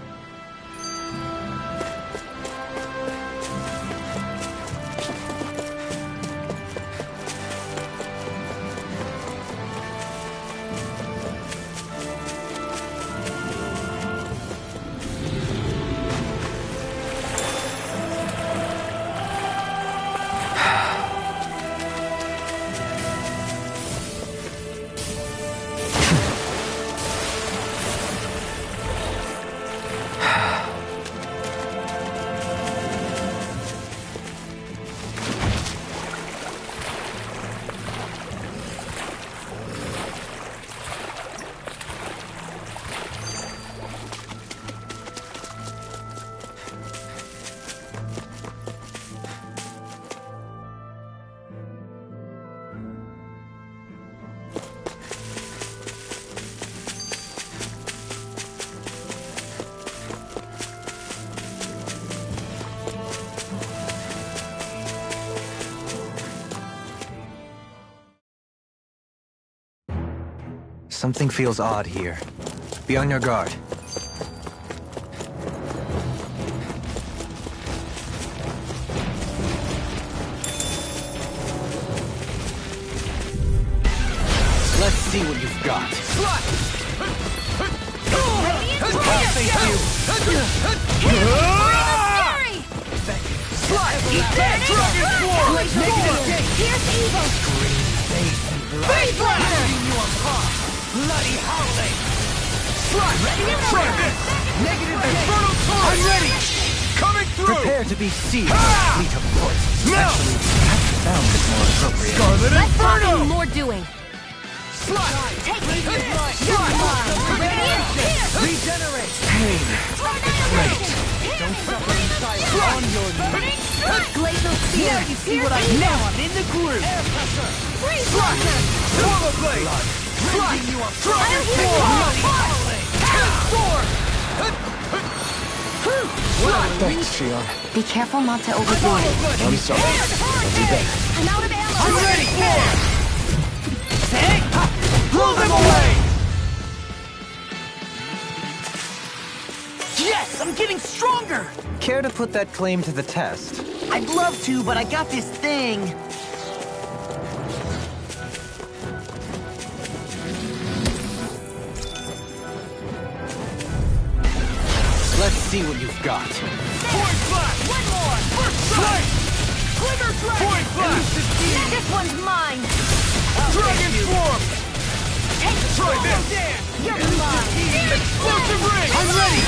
Something feels odd here. Be on your guard. Let's see what you've got. I'll face you. Here's evil! Face blast! Bloody howling! Try this! Negative Infernal Torch! I'm ready! Coming through! Prepare to be seized, fleet of foot. Now! Actually, sound is more appropriate. Scarlet Less Inferno! talking, more doing! Take it! You're Regenerate! Pain! Great! Don't suffer in silence on your knees. Glacial Spear! Now you see what I know. I'm in the groove. Air pressure! Freeze! Swallow Blade! Rending you a Dragon Form! Thanks, Shion. Be careful not to overdo it. I'm sorry. I'll do better. I'm out of ammo! I'm ready! Blow them away! Yes, I'm getting stronger. Care to put that claim to the test? I'd love to, but I got this thing. Let's see what you've got. Point Flash! One more! First strike! Glimmer Dragon! Point Flash! This one's mine! Dragon Swarm! Try this! You're mine! Explosive Ring! I'm ready!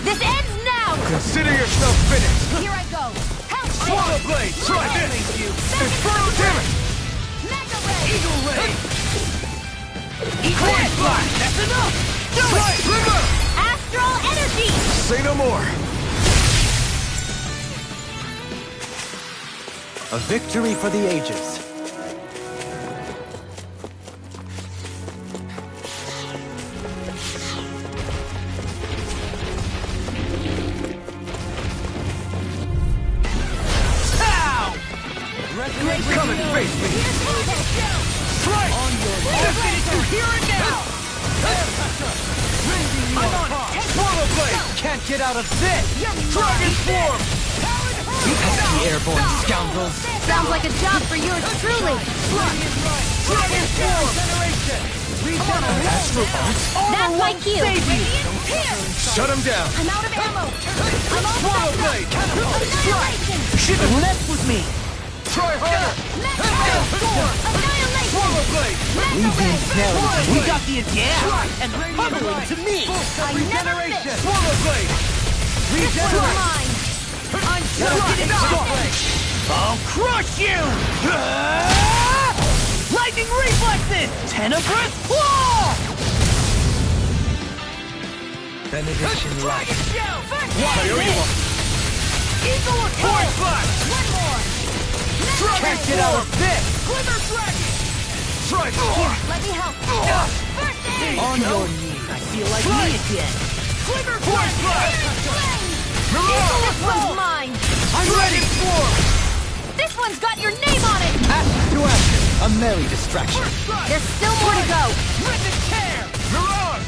This ends now! Consider yourself finished! Here I go! Help! Swallow Blade! Try this! Infernal Damage! Mega Ray! Eagle Ray! Point Flash! That's enough! Do it! River! Astral Energy! Say no more! A victory for the ages. Come and face me! Strike! I'll finish you here and now! I'm on it! Swallow Blade! Can't get out of this! Dragon Swarm! Pesky airborne scoundrels! Sounds like a job for yours truly. Dragon Swarm! Astral Arts? That's my cue. Shut him down! I'm out of ammo. I'm all Swallow set. Blade! Annihilation. Should have messed with me. Try harder! Annihilation. Swallow Blade! Leave the ensnaring. We got the yeah, and the pummeling to me. I never miss. Swallow Blade! This one's mine. I'm getting I'll crush you! Lightning reflexes! Tenebrous claw! Benediction light. Eagle of Point Flash! One more. Can't get out of this! Glimmer Dragon! Try more! Let me help. First aid. On your knees. I feel like me again. Glimmer Point Flash! This one's mine. I'm ready! Swarm! This one's got your name on it. Ashes to ashes! A merry distraction. There's still more to go. Rip and tear! Mirage!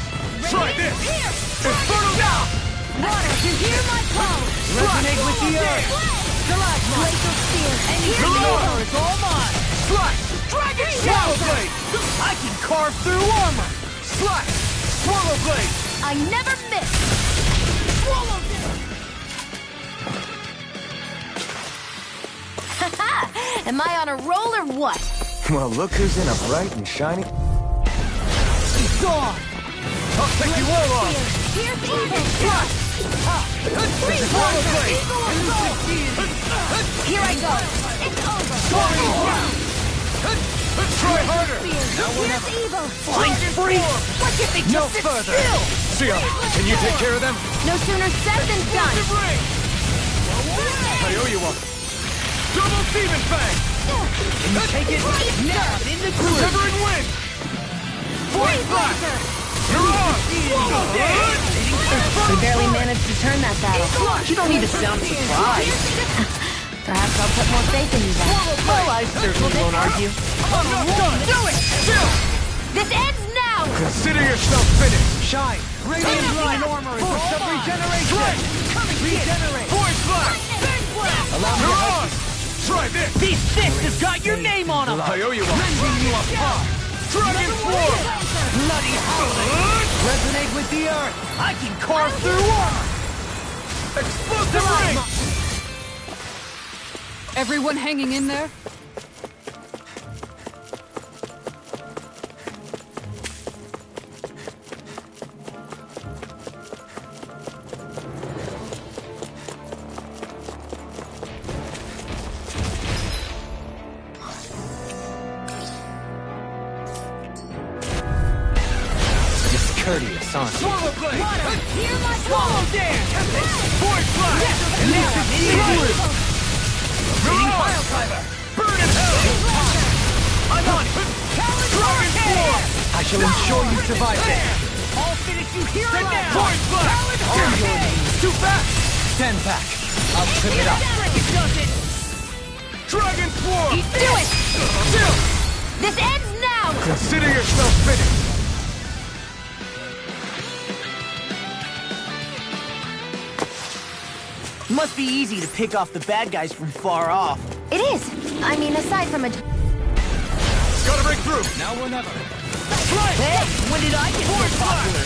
Try this! Here. Inferno down! Water, you hear my call. Resonate with the earth. Glacial Spear. And here's The the armor is all mine. Slash! Dragon Swallow Blade! I can carve through armor. Slash! Swallow Blade! I never miss. Swallow! Am I on a roll or what? Well, look who's in a bright and shiny... Gone. I'll take you all on! Here's evil. Swallow Blade! Here I go. It's over. Try harder! Here's evil. Flying free. What you think? No Just sit further. still. Sia, can you take care of them? No sooner said than done. I owe you one. Double Demon Fang! Can you take it? Now in the groove. Severing Wind! Point Flash! Mirage! We barely managed to turn that battle. You don't need to sound surprised. Perhaps I'll put more faith in you then. Well, I certainly won't argue. I'm not done! Do it! Still! This ends now! Consider yourself finished! Shine! Radiant line armor is Force of all mine. Strike! Regenerate! Point Flash! Allow me to help Mirage! Try this! These fists have got your name on them. I owe you one. You apart. Dragon Swarm! Bloody howling. Resonate with the earth! I can carve through armor. Explosive Ring! Everyone hanging in there? Discourteous, aren't you? Swallow Blade! Hear my Swallow Dance! Point Flash! Now I'm in the groove. Mirage! Burn in hell! I'm on it! Dragon Swarm! I shall ensure you survive this. I'll finish you here and now. Point Flash! On your knees. Too fast! Stand back. I'll trip it up. It does it. Dragon Swarm! Do it! Still! This ends now! Consider yourself finished! Must be easy to pick off the bad guys from far off. It is. I mean, aside from a... Gotta break through! Now or never. Hey, when did I get so popular?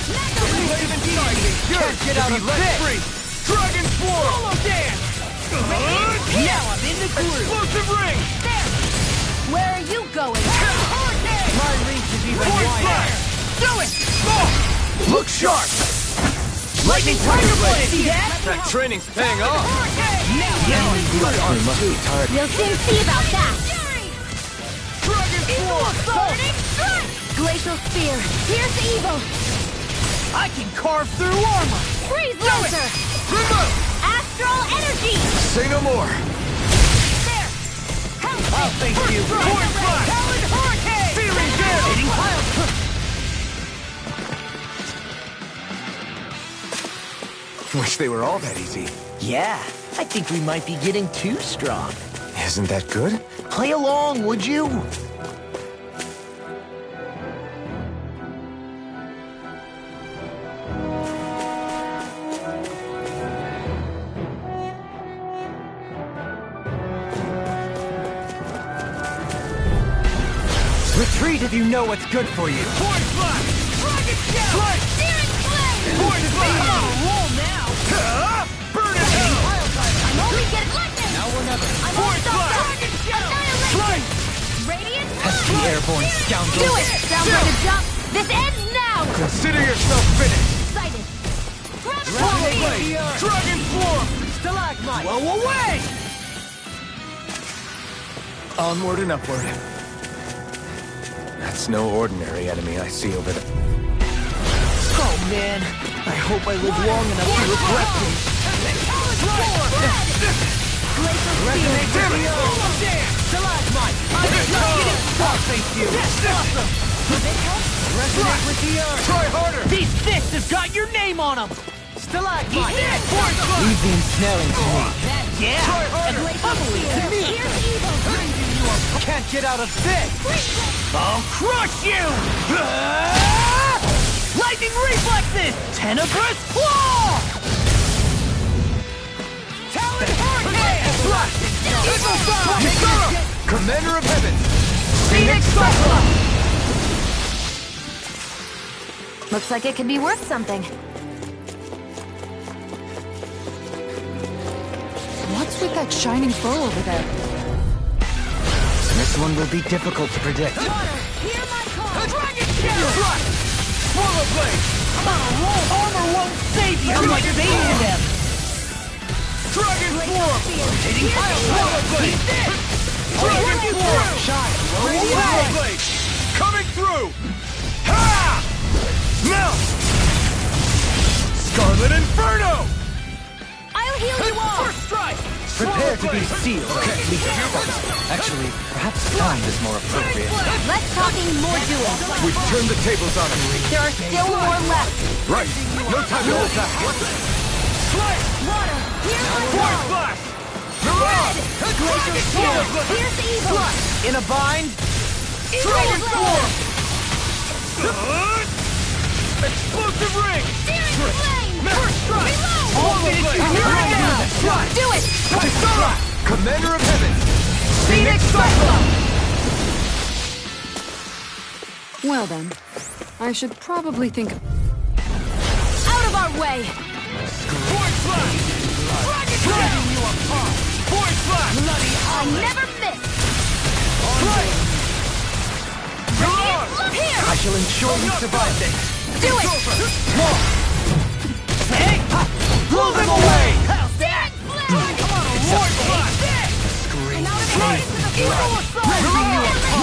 Can't get out of Let this. free! Dragon Swarm! Solo Dance! Now I'm in the groove. Explosive Ring! Where are you going? My reach is even Point wider. Flash! Do it! Look sharp! Lightning Tiger Blade. See that? That training's paying off! Now I'm in the groove. You must be tired. We'll soon see about that. Dragon Swarm! Glacial Spear. Here's evil. I can carve through armor. Freeze Laser. Remote! Astral Energy. Say no more! There. I'll thank you. Point Flash! Hurricane. Searing Gale! Hitting piles. Wish they were all that easy. Yeah, I think we might be getting too strong. Isn't that good? Play along, would you? Retreat if you know what's good for you. Point flash! Dragon shell! Strike! Searing flame! Point flash! On a roll now! Burn it hell! I'm only getting lightning! Now or never. I'm Point all flash! Dragon shell! Strike! Radiant Pesky flash! airborne scoundrel. Do it! Sounds like a jump! This ends now! Consider yourself finished! Excited! Grab a Resonate ball! blade! Dragon form! Stalagmite. Blow away! Onward and upward. That's no ordinary enemy I see over there. Oh man, I hope I live long enough to regret this. Resonate with the earth! Stalagmite! I'll face you! Awesome! Resonate with the earth! Try harder! These fists have got your name on them! Stalagmite! Point flash! Leave the ensnaring to me. Yeah! Try harder! And funnily to me! Can't get out of this! I'll crush you! Lightning reflexes! Tenebrous claw! Talon hurricane! Eagle bomb! Commander of Heaven! Phoenix Cyclops! Looks like it could be worth something. What's with that shining bow over there? This one will be difficult to predict. Hear my call! Dragon shell! Swallow blade! I'm on a roll! Armor won't save you! I'm like saving them! Dragon form! Hitting Swallow blade! Dragon form! Shine! Swallow blade! Coming through! Ha! Melt! Scarlet Inferno! I'll heal you all! First strike! Prepare to be sealed, at least once. Actually, perhaps time is more appropriate. Let's talking more duels. We've turned the tables on him. There are still more left. Right. No time to hold back. Strike! Water, hear my Point call! flash! Mirage! Dragon Shield, form! here's evil! In a bind? Dragon Evil form! Explosive ring! Searing flame! First strike! Reload! Swallow blade! Here I am! Strike! Do it! Commander of Heaven! Phoenix Cyclops! Well then, I should probably think... Out of our way! Point flash! Dragon dragging you apart! Point flash! Bloody I never miss! Strike! Mirage! Look here! I shall ensure you survive this. Do it! Hey! Blow them away! How's that? Come on, Point flash!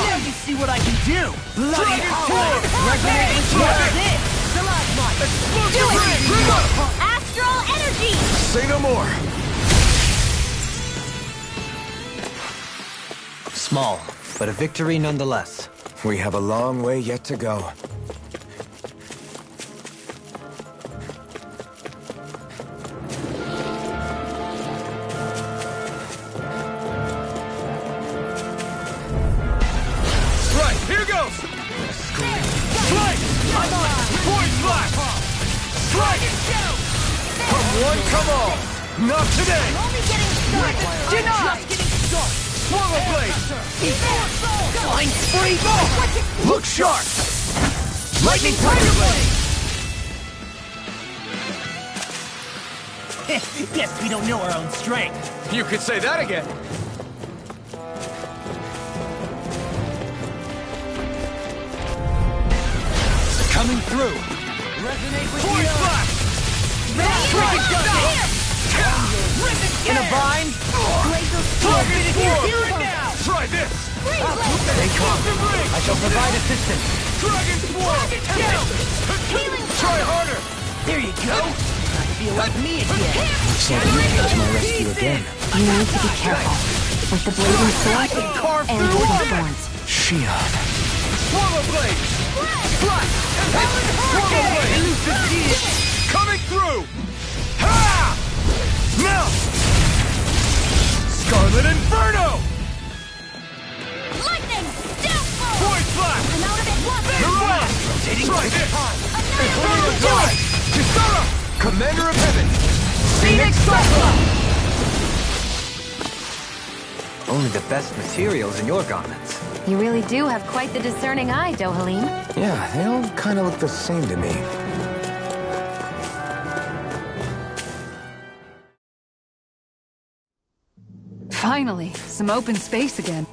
Now you see what I can do! Bloody hell! Resonate with This! Stalagmite! Explosive ring! Astral energy! Say no more. Small, but a victory nonetheless. We have a long way yet to go. Right, here goes! Strike! Point flash! Strike! Come one, come all! Not today! Only getting started! Denied! Just getting started! Swallow blade! Flying spree! Look sharp! Lightning tiger blade! Guess we don't know our own strength. You could say that again! Coming through. Resonate with Point the earth. flash! In a bind? Dragon form! Here and now! Try this! Stay calm. Ring! I shall provide assistance. Dragon form! Try harder! There you go! I feel like me again. Looks like you came to my rescue again. You need to be careful. With the blazing sword and with the thorns. Shion. Swallow blade! Flash! Swallow blade! Coming through! Ha! Melt! Scarlet Inferno! Rotating time. Do it! Kisara! Commander of Heaven! Phoenix Cyclops! Only the best materials in your garments. You really do have quite the discerning eye, Dohalim. Yeah, they all kind of look the same to me. Finally, some open space again.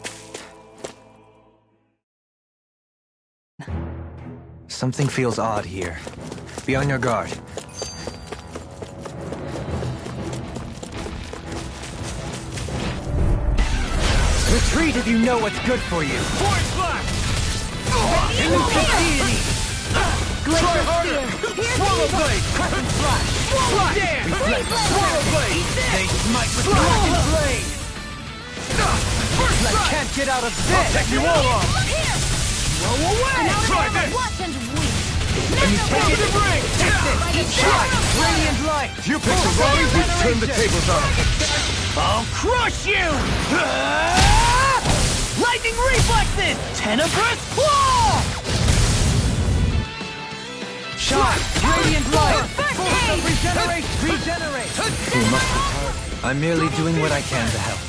Something feels odd here. Be on your guard. Retreat if you know what's good for you. Force Flash! Glacier harder! Spear! Swallow Blade! Crescent Flash! Dance! Swallow Blade! They smite with Swallow Dragon Blade! First I strike! can't get out of I'll this! take you all off! Here! Throw away! Try this! Watch and weep! Explosive ring! Shot! Radiant light! You pick the wrong, we turn the tables on him. I'll crush you! Lightning reflexes! Tenebrous claw! Shot! Radiant light! First aid! Regenerate! Regenerate! You must be tired. I'm merely doing what I can to help.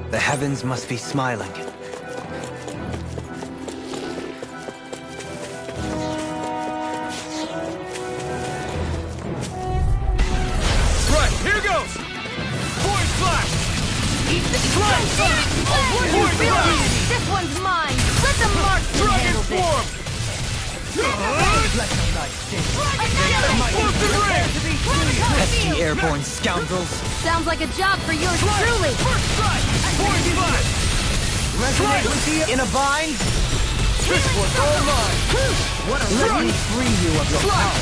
The heavens must be smiling. Right, here goes! Force Flash! Force Flash! This one's mine! Let the marksman Dragon handle this! Form! Explosive ring! Pesky airborne scoundrels! Sounds like a job for yours truly! First strike! Force Flash! Resonate with the in a bind! This one's all mine! Let me free you of your power!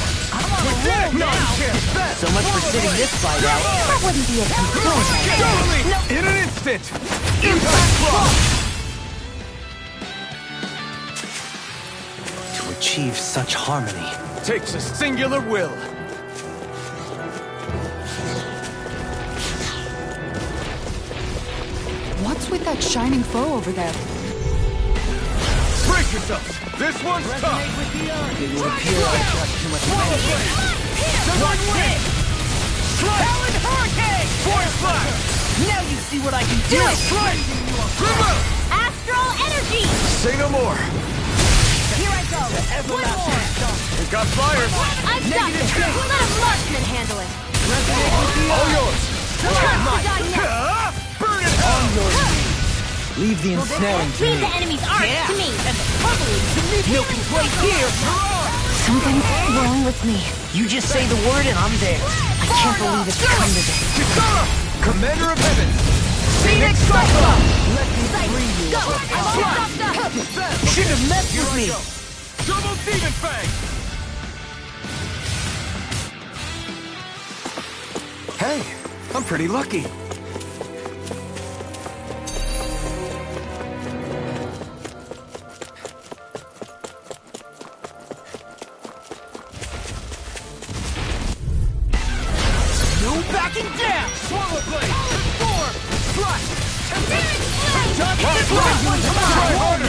So much for sitting this fight out. That wouldn't be a complaint. In an instant! Impact Claw! To achieve such harmony. Takes a singular will. What's with that shining foe over there? Brace yourselves! This one's tough! It would appear I trust too much faith. One win! Talon Hurricane! Force Flash! Now you see what I can do! Strike! Remote! Astral energy! Say no more! Here I go! One more! It got fired! I've got this! Let a marksman handle it! All yours! Crocodile now! Burn it hell! Leave the ensnaring to Leave me. the enemy's arc to me. And the pummeling to me! No complaint here! Something's wrong with me. You just say the word and I'm there. I can't believe it's come to this. Kisara! Commander of Heaven! Phoenix Cyclops! Let me free you Go! of your I'm power. all stopped up! Should have messed with me! Double Demon Fang! Hey, I'm pretty lucky. No backing down! Swallow blade! Form! Thrust! Searing flame! Tempest blade! Try harder!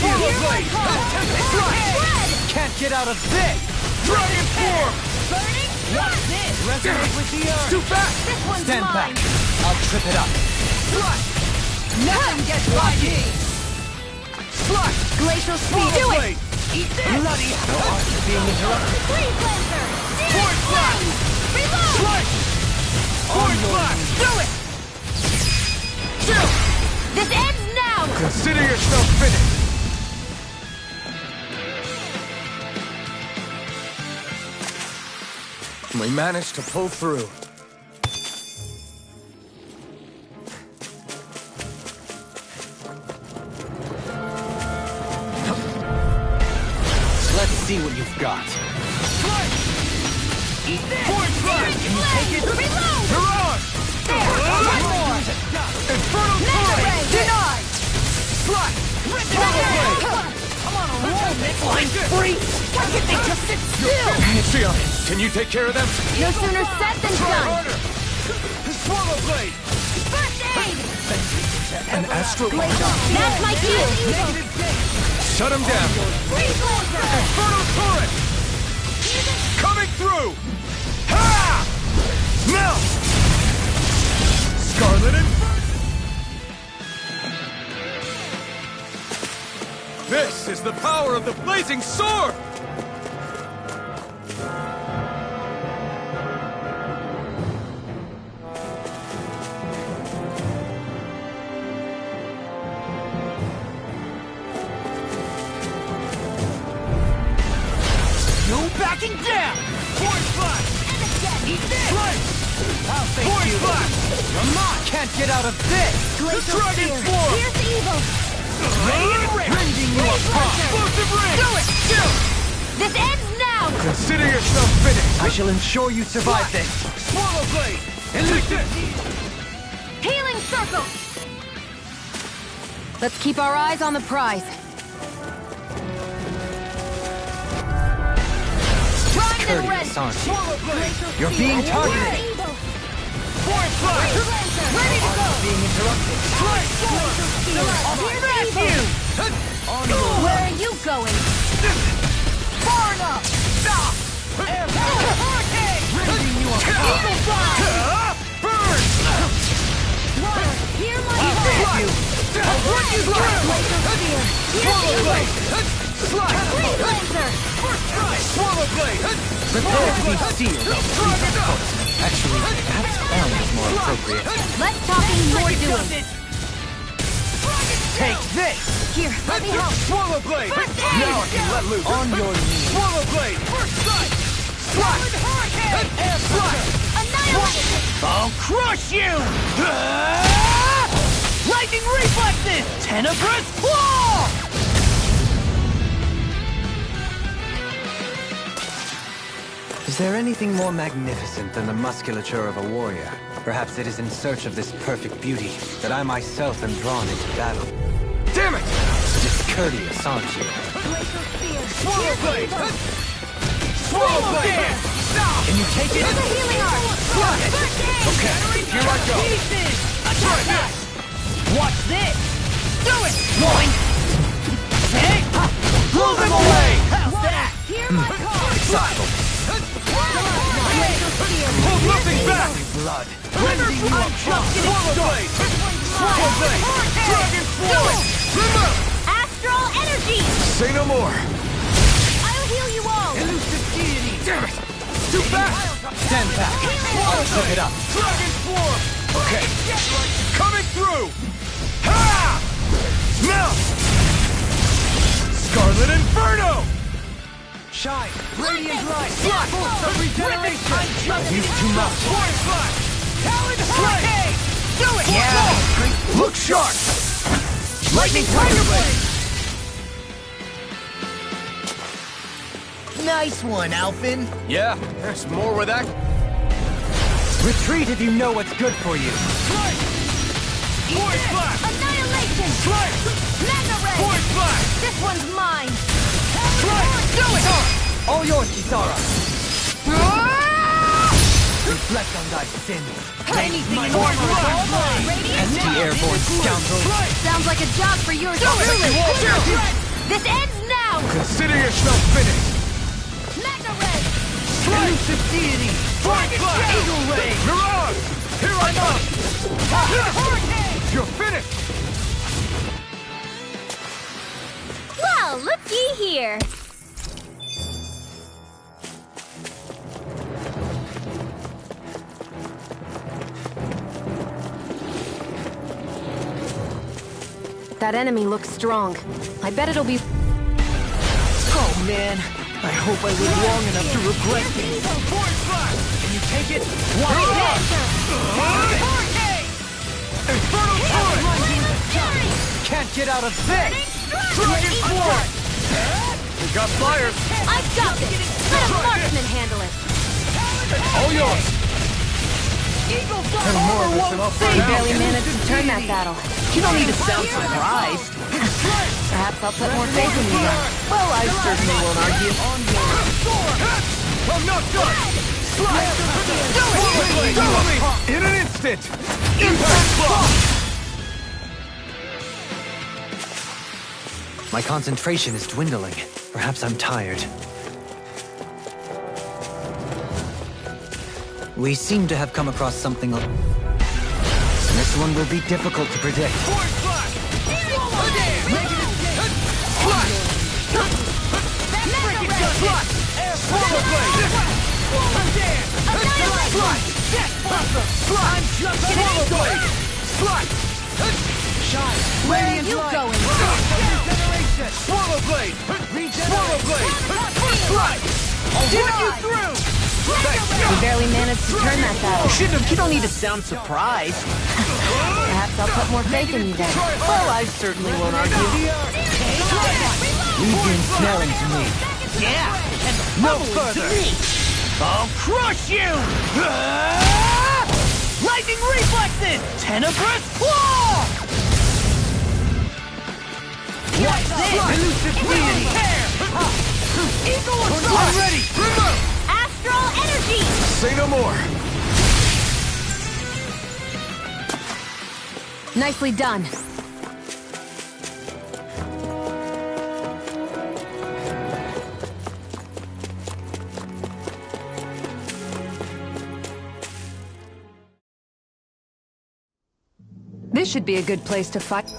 Swallow blade! Tempest thrust! Can't get out of this! Dragon form! Burning thrust! Resonate with the earth! Too fast! This one's Stand mine! back. I'll trip it up. Thrust! Nothing gets by me! Thrust! Glacial speed! Swallow Do it! blade! Eat this! Bloody hell! Being interrupted. Freeze Lancer! Force blast! Reload! Strike! Force blast! Do it! Chill! This ends now! Consider yourself finished! We managed to pull through. Let's see what you've got. Eat this! Force blast! Can you take it? Reload! You're on! One more! Infernal Mega Torrent! Ray! Denied! Thrust! Swallow blade! I'm on a roll, Nick! Free! Why can't they just sit still? Sion, can you take care of them? No sooner said than Try done! harder! Swallow blade! First aid! An astral... That's my cue! Shut him down! Freeze Lancer! Infernal Torrent! Coming through! Ha! Melt! Scarlet Inferno! This is the power of the blazing sword! No backing down! Force blast! Eat this! Strike! Force blast! Can't get out of this! Glacial Dragon Spear! Form! Here's the evil! Rending you apart! Explosive ring! Do it! Chill! This ends now! Consider yourself finished! I shall ensure you survive this! Swallow blade! Take this! Healing Circle! Let's keep our eyes on the prize. Prime and red! Courteous, aren't you? Swallow blade! You're being targeted! Force blast! Ready to go! Being interrupted. Strike! Here's the evil! Where are you going? Far enough! Stop! Hurricane! Rending you apart. Evil Fly! Burn! Water, hear my I'll call! get you! I'll run you through! Glacial Spear! Here's Swallow the evil! blade! Slide! Freeze Lancer! First try! Swallow blade! Prepare to be sealed. Dragon up! Actually, perhaps bound is more appropriate. Less talking, more doing. Take this! Here, let me help. Swallow blade! First aid! Now I can let loose! On your knees. Swallow blade! First strike! Slide! Hurricane! And slide! Annihilation! I'll crush you! Lightning reflexes! Tenebrous claw! Is there anything more magnificent than the musculature of a warrior? Perhaps it is in search of this perfect beauty that I myself am drawn into battle. Damn it! Discourteous, aren't you? Glacial Spear! Swallow Here's the blade! evil! Swallow blade! Stop! Can you take it? Here's the healing art! First aid! Okay, here I go! Pieces! Try this! Watch this! Do it! One! Hey! Blow them away! How's that? Hear my call! Hold nothing back! Blood. Rending you apart! Swallow blade! Swallow blade! Dragon form! Remove! Astral energy! Say no more! I'll heal you all! Elusive deity! Damn it! Too fast! Stand back. I'll trip it up. Dragon form! Okay. Coming through! Ha! Melt! Scarlet Inferno! Shine. Radiant light! Flash! Of regeneration! Use too much. Force flash! Talon hurricane! Do it! Yeah! Look sharp! Lightning Tiger Blade! Nice one, Alphen. Yeah, there's more where that... Retreat if you know what's good for you. Strike! Force flash! Annihilation! Strike! Mega Ray! Force flash! This one's mine! Strike! Do it! All yours, Kisara. reflect on thy sins. Anything in more Empty airborne scoundrel. Sounds like a job for yours truly. This ends now! Consider yourself finished! Mega Red! Elusive deity! Flying Flash! Eagle Ray! Mirage! Here I come! Hurricane! You're finished! Well, looky here. That enemy looks strong. I bet it'll be... Oh man, I hope I live long enough to regret this. Can you take it? Infernal Torrent! Can't get out of this! Dragon Sword! We got flyers! I've got this! Let a marksman handle it! All yours! And more of us and I'll find We out. barely managed to turn that battle. You don't need to sound surprised. Perhaps I'll put more faith in you then. Well, I certainly won't argue. I'm not done! Slide! Do it! In an instant! Impact block! My concentration is dwindling. Perhaps I'm tired. We seem to have come across something. This one will be difficult to predict. Force Flash! Swallow Blade! Swallow Blade! Where are you going? Swallow Blade! Swallow Blade! I'll run you through! We barely managed to turn that battle. You don't need to sound surprised. Perhaps I'll put more faith in you then. Well, I certainly won't argue. Leave the ensnaring to me. Yeah, and no further. I'll crush you! Lightning reflexes! Tenebrous claw! What's this? Elusive deity! Eagle I'm ready! Astral energy! Say no more! Nicely done. This should be a good place to fight.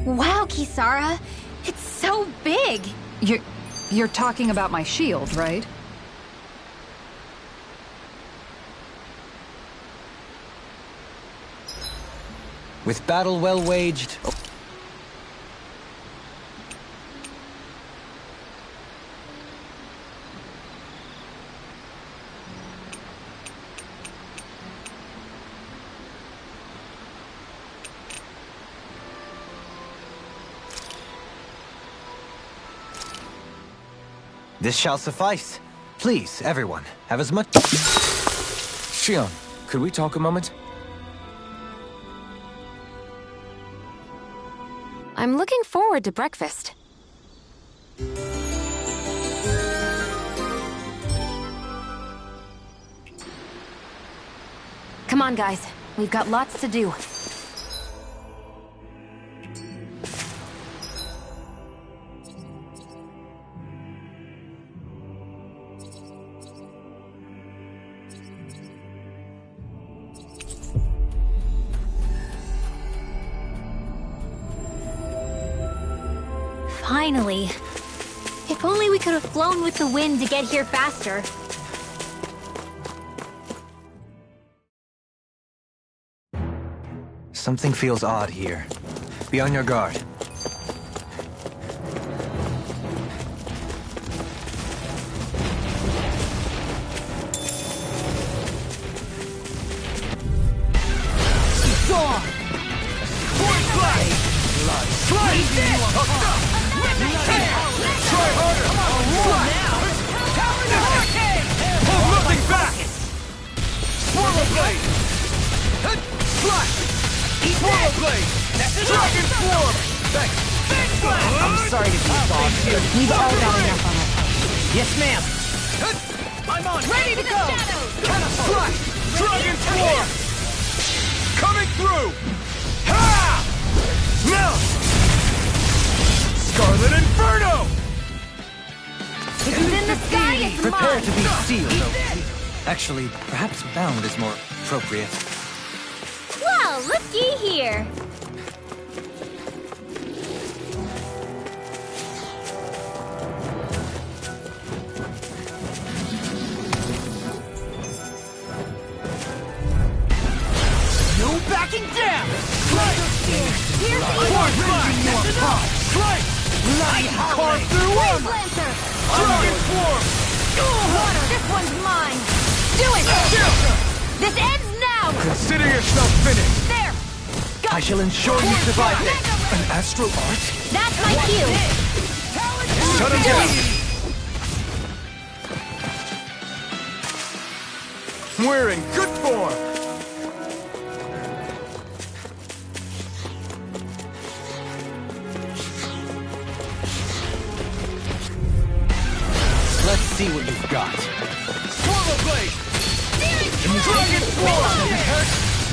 Wow, Kisara! It's so big! You're talking about my shield, right? With battle well waged... This shall suffice. Please, everyone, have as much... Xion, could we talk a moment? I'm looking forward to breakfast. Come on, guys. We've got lots to do. Finally. If only we could have flown with the wind to get here faster. Something feels odd here. Be on your guard. Try harder! Hold nothing back! Swallow Blade! Slash! Dragon Swarm! Thanks. Big Blast! I'm sorry to be soft here. We've all got enough on our plates. Yes, ma'am. I'm on! Ready to go! Strike! Dragon Swarm! Coming through! Ha! Melt! Scarlet Inferno! If it's in the sky, it's Prepare mine! to be sealed. Actually, perhaps bound is more appropriate. Well, looky here. No backing down! Here's the Force Blast! Strike! Bloody Carve through Wave armor! Lancer! Dragon Swarm! Water, this one's mine! Do it! This ends now! Consider yourself finished! There! I shall ensure you survive this. An astral art? That's my cue! Shut him down! We're in good form! Let's see what you've got. Swallow Blade! Dragon Swarm!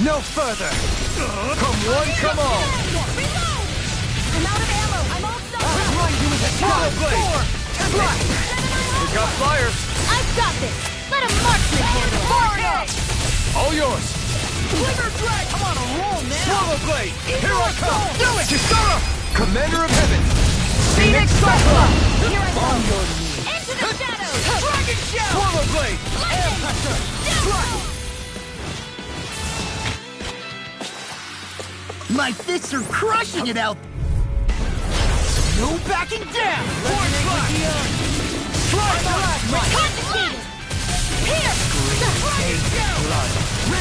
No further! Come one, come all! Reload! I'm out of ammo! I'm all done! Swallow Blade! Strike! We got flyers! I've got this! Let a marksman handle it! Forward up! All yours! Quiver Drag! I'm on a roll now! Swallow Blade! Here I come! Do it! Kisara! Commander of Heaven! Phoenix Cyclops! Here I On go! your knees! Into the shadows! Dragon Shell! Swallow Blade! Air Pressure! My fists are crushing it out. No backing down. Force Blast! Strike! Confiscated! Here! Dragon Shell!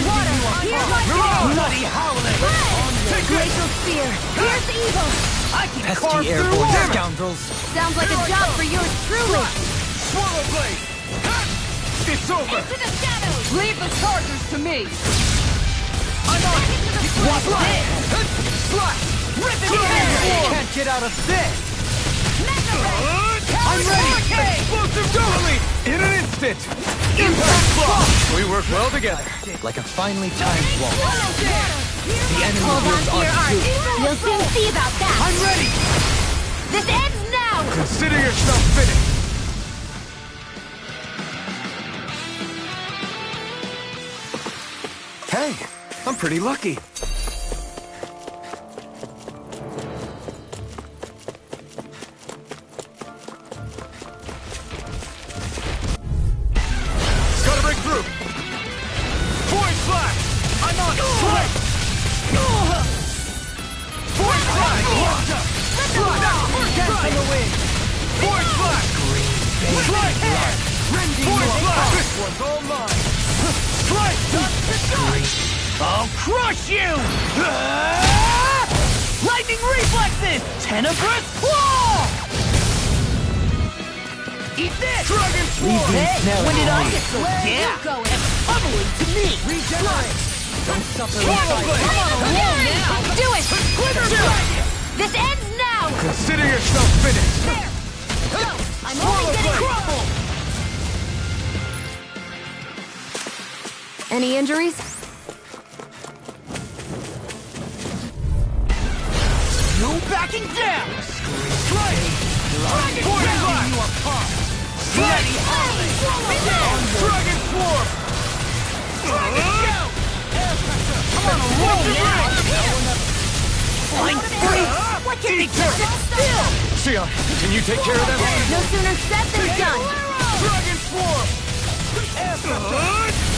Water! Here's my Bloody howling. Take it! Glacial Spear! Here's evil! I can carve Pesky through airborne armor. scoundrels. Sounds like a job for yours truly! Swallow Blade! It's over! Into the shadows! Leave the chargers to me! I'm on! What's this? Blast! Rip it Dragon in! Swarm! Can't get out of this! Mega Ray! I'm ready! Explosive Dooley! In an instant! Impact Block! We work well together. Like a finely timed waltz. The enemy Hold on wields to your our arms. suit. You'll soon see about that! I'm ready! This ends now! Consider yourself finished! Hey, I'm pretty lucky. Gotta break through! Void Flash! I'm on! Strike! Void Flash! Strike! On the wing. Void Flash! Strike! Void Flash! This one's all mine! Strike! I'll crush you! Lightning reflexes! Tenebrous claw! Eat this! Dragon Leave Swarm! me smelling. When did I get so Where are you yeah? going? It's pummeling to me! Regenerate! Don't suffer in Swallow silence. Blade! Do it! This ends now! Consider yourself finished! There! Go! I'm Swallow only getting Blade! crumbled! Any injuries? No backing down! Strike! Dragon Flash! Bloody howling! Dragon Swarm! Dragon Shell! I'm on a roll now! Flying free! What can they do? Still! Sion, can you take care of them? No sooner said than done! Dragon Swarm!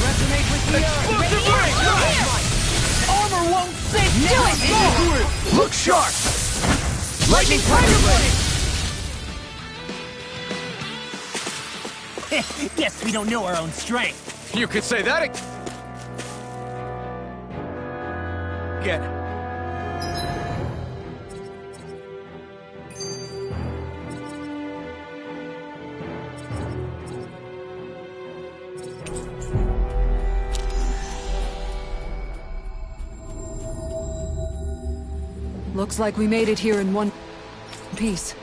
Resonate with the earth. Explosive Ring! Armor won't save me! Do it! Look sharp! Lightning Tiger Blade! Guess we don't know our own strength. You could say that again. Looks like we made it here in one piece.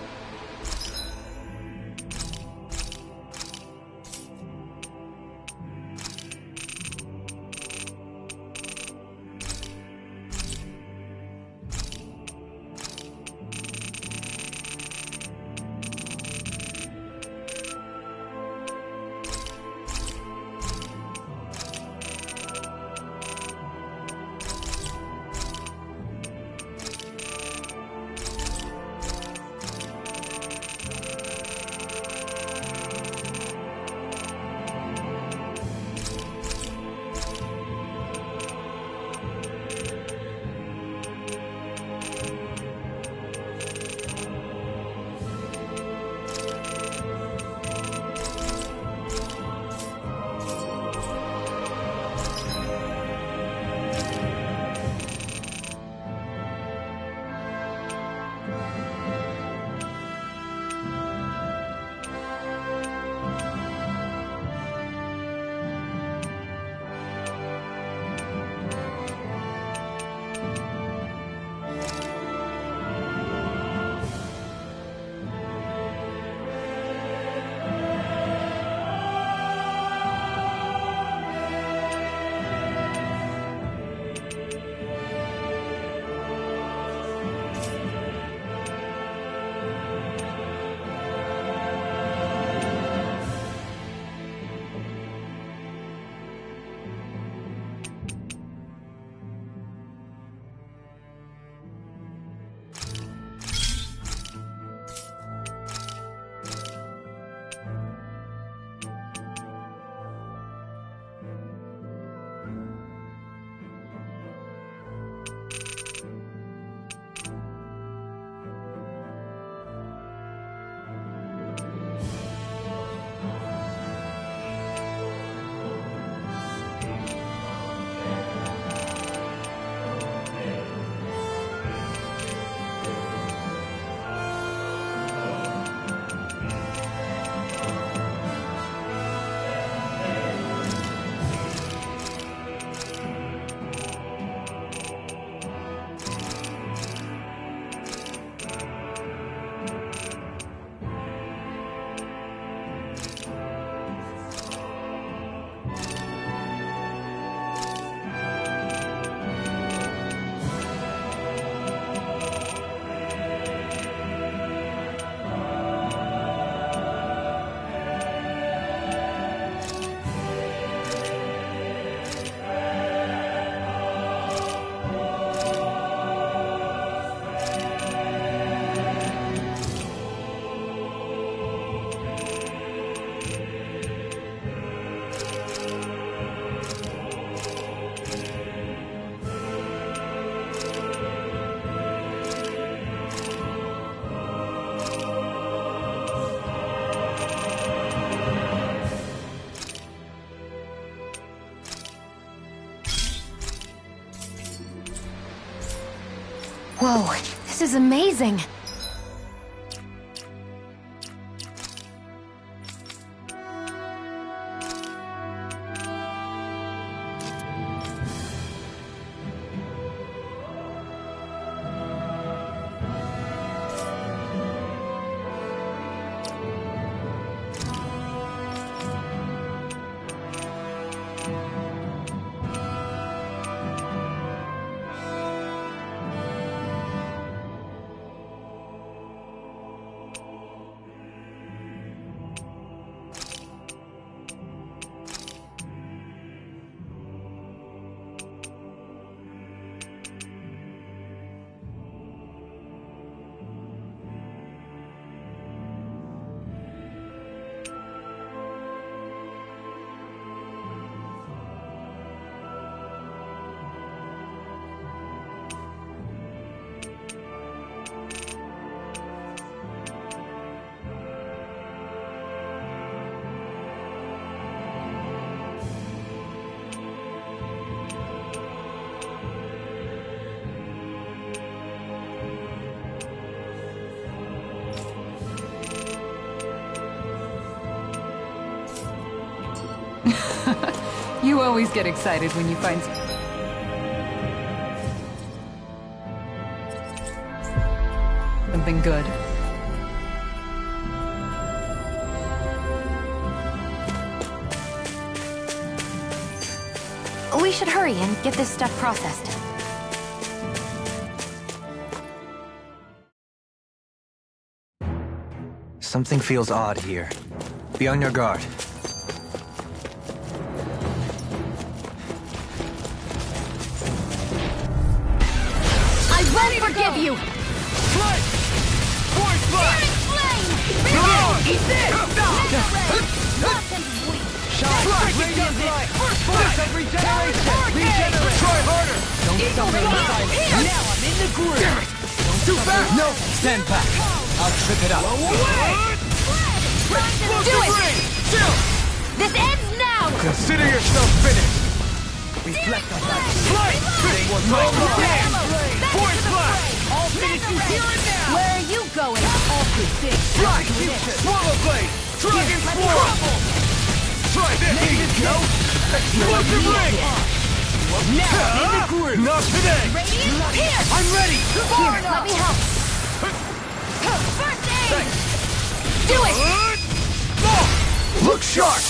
Whoa, this is amazing. You always get excited when you find... something good. We should hurry and get this stuff processed. Something feels odd here. Be on your guard. I won't forgive you! Strike! Force blast! Eat this! Strike! Radiant light! Force of regeneration! Regenerate! Try harder! Don't suffer in silence. Now I'm in the groove. Damn it! Too fast! No! Stand back! I'll trip it up. Do it! Chill! This ends now! Consider yourself finished! Reflect on that. Strike! This was no more! Force blast! I'll finish you here and now. Where are you going? All good things. Strike! Swallow blade! Dragon Swarm! Try this! There you go! Explosive ring! Now I'm in the groove. Not today! Radiant Pierce! I'm ready! Here, let me help. First aid! Thanks! Do it! Look sharp!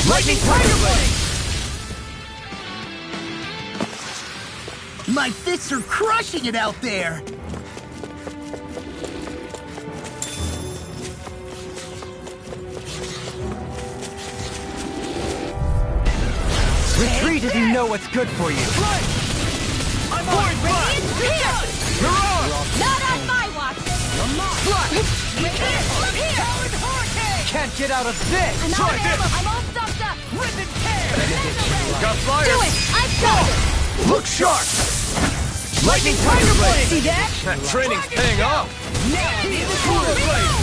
Lightning Tiger Blade! My fists are crushing it out there. Retreat if you know what's good for you. I'm on! Radiant Pierce! You're on! Not on my watch! Radiant Pierce! Can't get out of this! I'm Try out of ammo! this. I'm all stuffed up! Rip and tear. Got fire! Do it! I've got it! Look sharp! Lightning Tiger Blade! See that? That training's paying off! Now I'm in the Swallow groove. blade!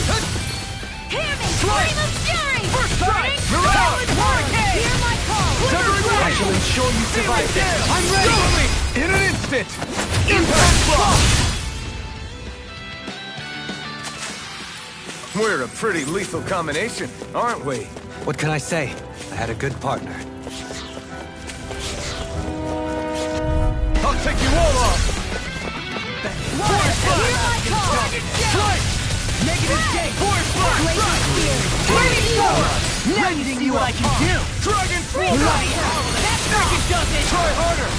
Hear me! Scream of fury! First strike! Burning You're out! hurricane! Hear my call! I shall ensure you survive this. I'm ready! In an instant! Impact block! We're a pretty lethal combination, aren't we? What can I say? I had a good partner. I'll take you all off! Force Hear my blast! call! Strike! Negative J. Force blast! Burning sword! Now you see what I can do. Dragon Swarm! Bloody hell, that freaking does it. Try harder!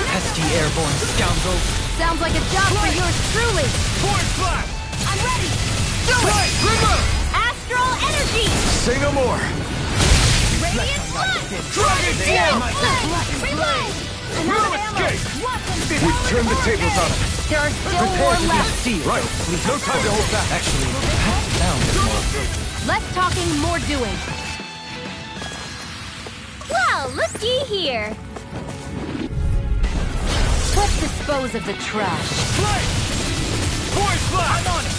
Pesky airborne scoundrels. Sounds like a job for yours truly! Force blast! I'm ready! Strike! Remove! Astral energy! Say no more! Radiant blood! Dragon Swarm! Reload! I'm out of ammo! escape! Watch them We turn the tables on him! There are still more left! Right! No time to hold back! Actually, hands down is more appropriate. Less talking, more doing. Well, looky here. Let's dispose of the trash. Strike! Force blast! I'm on it.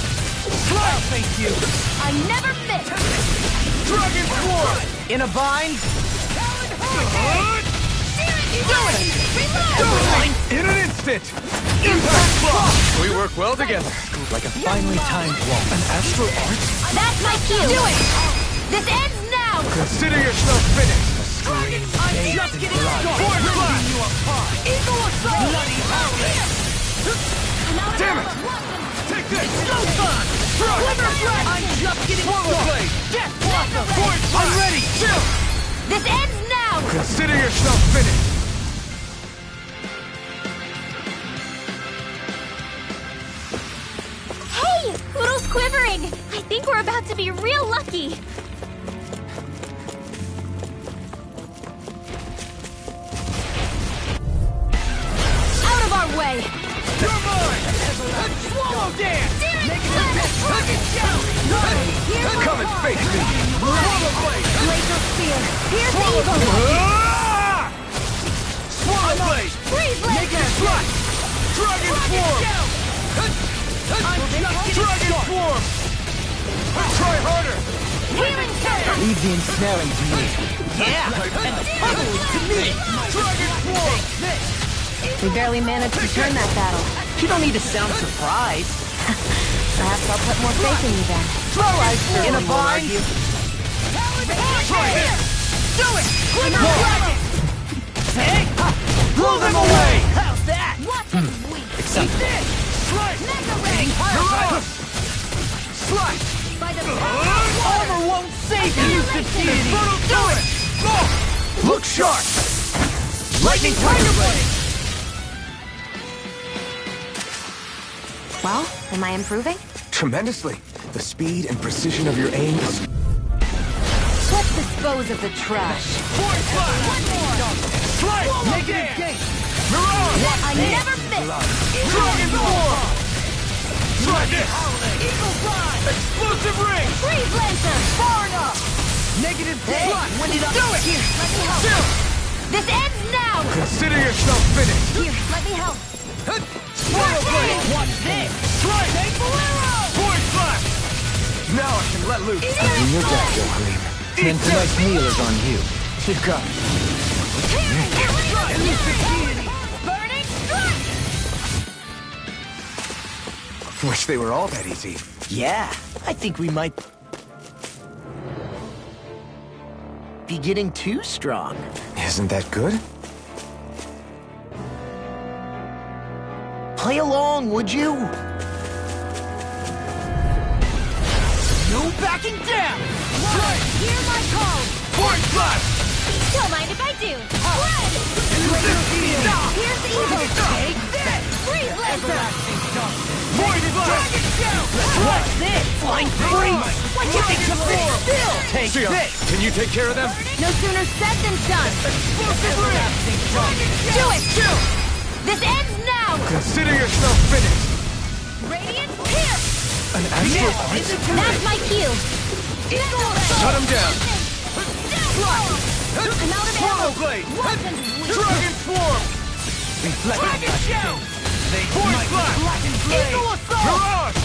Well, thank you. I never miss! Dragon Swarm! In a bind? In an instant! Impact block! We work well together. Like a finely timed walk. An astral art? That's my cue! Do it! This ends now! Consider yourself finished! I'm just getting started. Force blast! You apart. Eagle assault. Bloody hell. Damn it! Take this! No time. Quiver Flash. I'm just getting Swallow started. blade! Death blossom. Force blast! I'm ready! Chill! This ends now! Consider yourself finished! Hey, Poodle's quivering. I think we're about to be real lucky. Out of our way! You're mine! Swallow dance. Come and face me! Swallow blade! Laser spear! Here's the Swallow evil! Ah! Swallow blade! Freeze blade! Naked strike! Dragon Swarm! Dragon Swarm! Try harder! Healing counter! Leave the ensnaring to me. Yeah. And the puzzle is to me. Dragon Swarm! We barely managed to turn that battle. You don't need to sound surprised. Perhaps I'll put more faith in you then. In a bind. Try this! Do it. Hey. Blow them away! How's that? Watch it weak! Acceptable. Strike! Mega ring! Look sharp! Lightning Tiger Blade! Well, am I improving? Tremendously. The speed and precision of your aim is... Let's dispose of the trash. Force Flash! One more! Strike! Negative gate! Mirage! I never miss! Dragon Form! Try this! Eagle Fly! Explosive Ring! Freeze Lancer! Far enough! Negative gate! When did I do it? Here, let me help. Chill! This ends now! Consider yourself finished! Here, let me help. Swallow Blade! Watch this! Strike! Take Bolero! Force Flash! Now I can let loose! In your death, Halim. And tonight's meal is on you. You got it. Burning Strike! Wish they were all that easy. Yeah, I think we might be getting too strong. Isn't that good? Play along, would you? No backing down! Hear my call! Force Flash! Don't mind if I do. Here's the evil! Take this! Freeze Lancer! Void Flash! Watch this! Flying free! What you think to sit still? Take Sion, this! can you take care of them? No sooner said than done! Explosive Ring! Do it! This ends now! Consider yourself finished! Radiant Pierce! An astral That's my cue! Shut him down! I'm out of Swallow ammo! Blade! Weapons weak! Dragon Form! Reflecting Dragon Shout! They Force might Flash! black and blade. Eagle Assault! Mirage!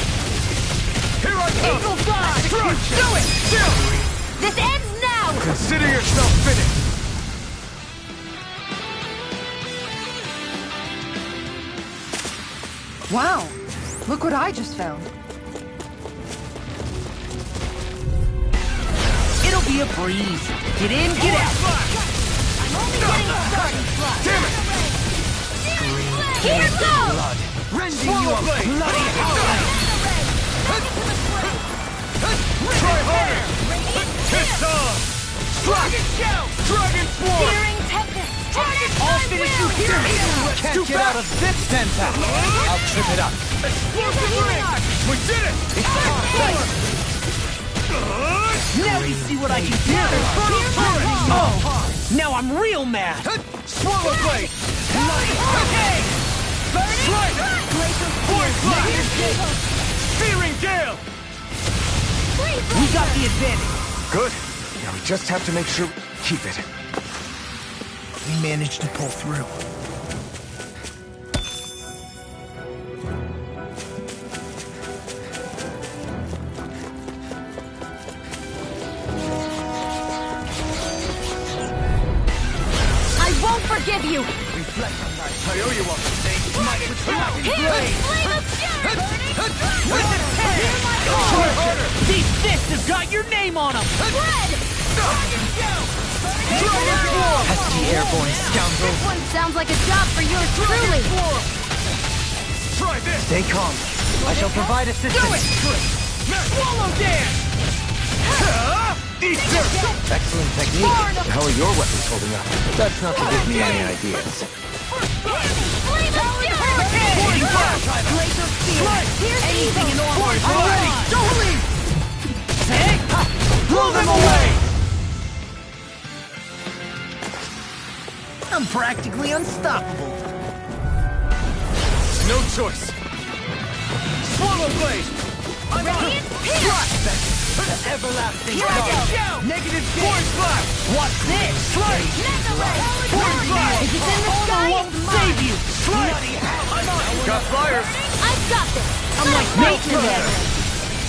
Here I come! Eagle Fly! Do it! Chill! This ends now! Consider yourself finished! Wow! Look what I just found. It'll be a breeze. Get in, get out. I'm only getting started, Fly! Damn it! Here goes! Rending you a bloody howling. Try harder! Kiss on! Dragon Shout! Dragon Form! Searing Tempest! I'll finish you here. Can't get out of this pentacle. I'll trip it up. Explosive Ring! We did it! Now you see what I can do. Oh, now I'm real mad. Swallow Blade! Okay. Strike! Void Flash! Searing Gale! We got the advantage. Good. Now we just have to make sure we keep it. We managed to pull through. I won't forgive you! Reflect on that. I owe you one. Here! Flame of Fury! Try harder! These fists have got your name on them. Pesky airborne scoundrel. This one sounds like a job for yours truly! Try this! Stay calm. I shall provide assistance. Swallow Dance! Eat dirt! Excellent technique. How are your weapons holding up? That's not to give me any ideas. Flame of Fury! Glacial Spear! Here's Anything in evil! order. I'm ready! Don't leave. Hey, blow them away. I'm practically unstoppable. No choice! Swallow Blade! I'm on! Radiant Pierce! The everlasting Dragon dark. Shout! Negative Force Flash! What's this? Strike! Force Flash! Is it in the sky? won't It's mine! save you. Strike! I'm on! Got fires! I've got this! I'm like nature there.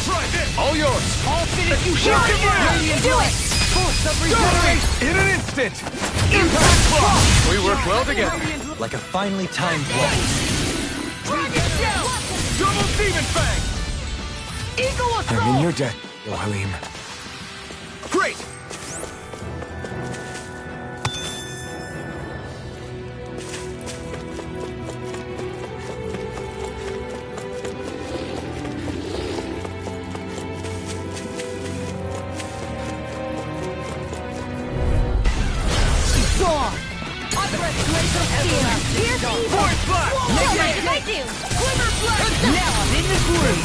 Try this! All yours! I'll finish you here. Explosive Do it! Force of regeneration. In an instant! Impact Block! We work well together! Like a finely timed waltz. Dragon Shout! Double Demon Fang! Eagle I'm in Assault! your debt, Halim. Great! on! I'm ready! Glacial Steel! Here's evil! Force Blast! What did I do? Glimmer Blast! Now I'm in the groove!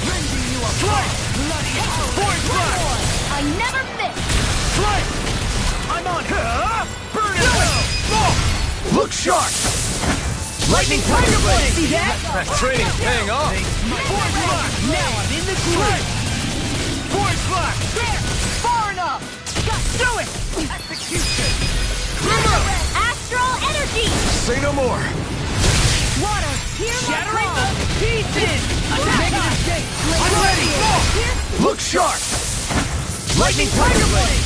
Rending you apart! Strike! Bloody hell! Force Blast! I never miss! Strike! I'm on it! Burn it! Oh! Look sharp! Lightning Tiger Blade! See that? That training's paying off! Force Blast! Now I'm in the groove! Force Blast! There! Far enough! Do it! Execution! Astral energy! Say no more! Water! Hear my Shattering call! the pieces! Negative state! I'm ready! Look sharp! Lightning Tiger Blade!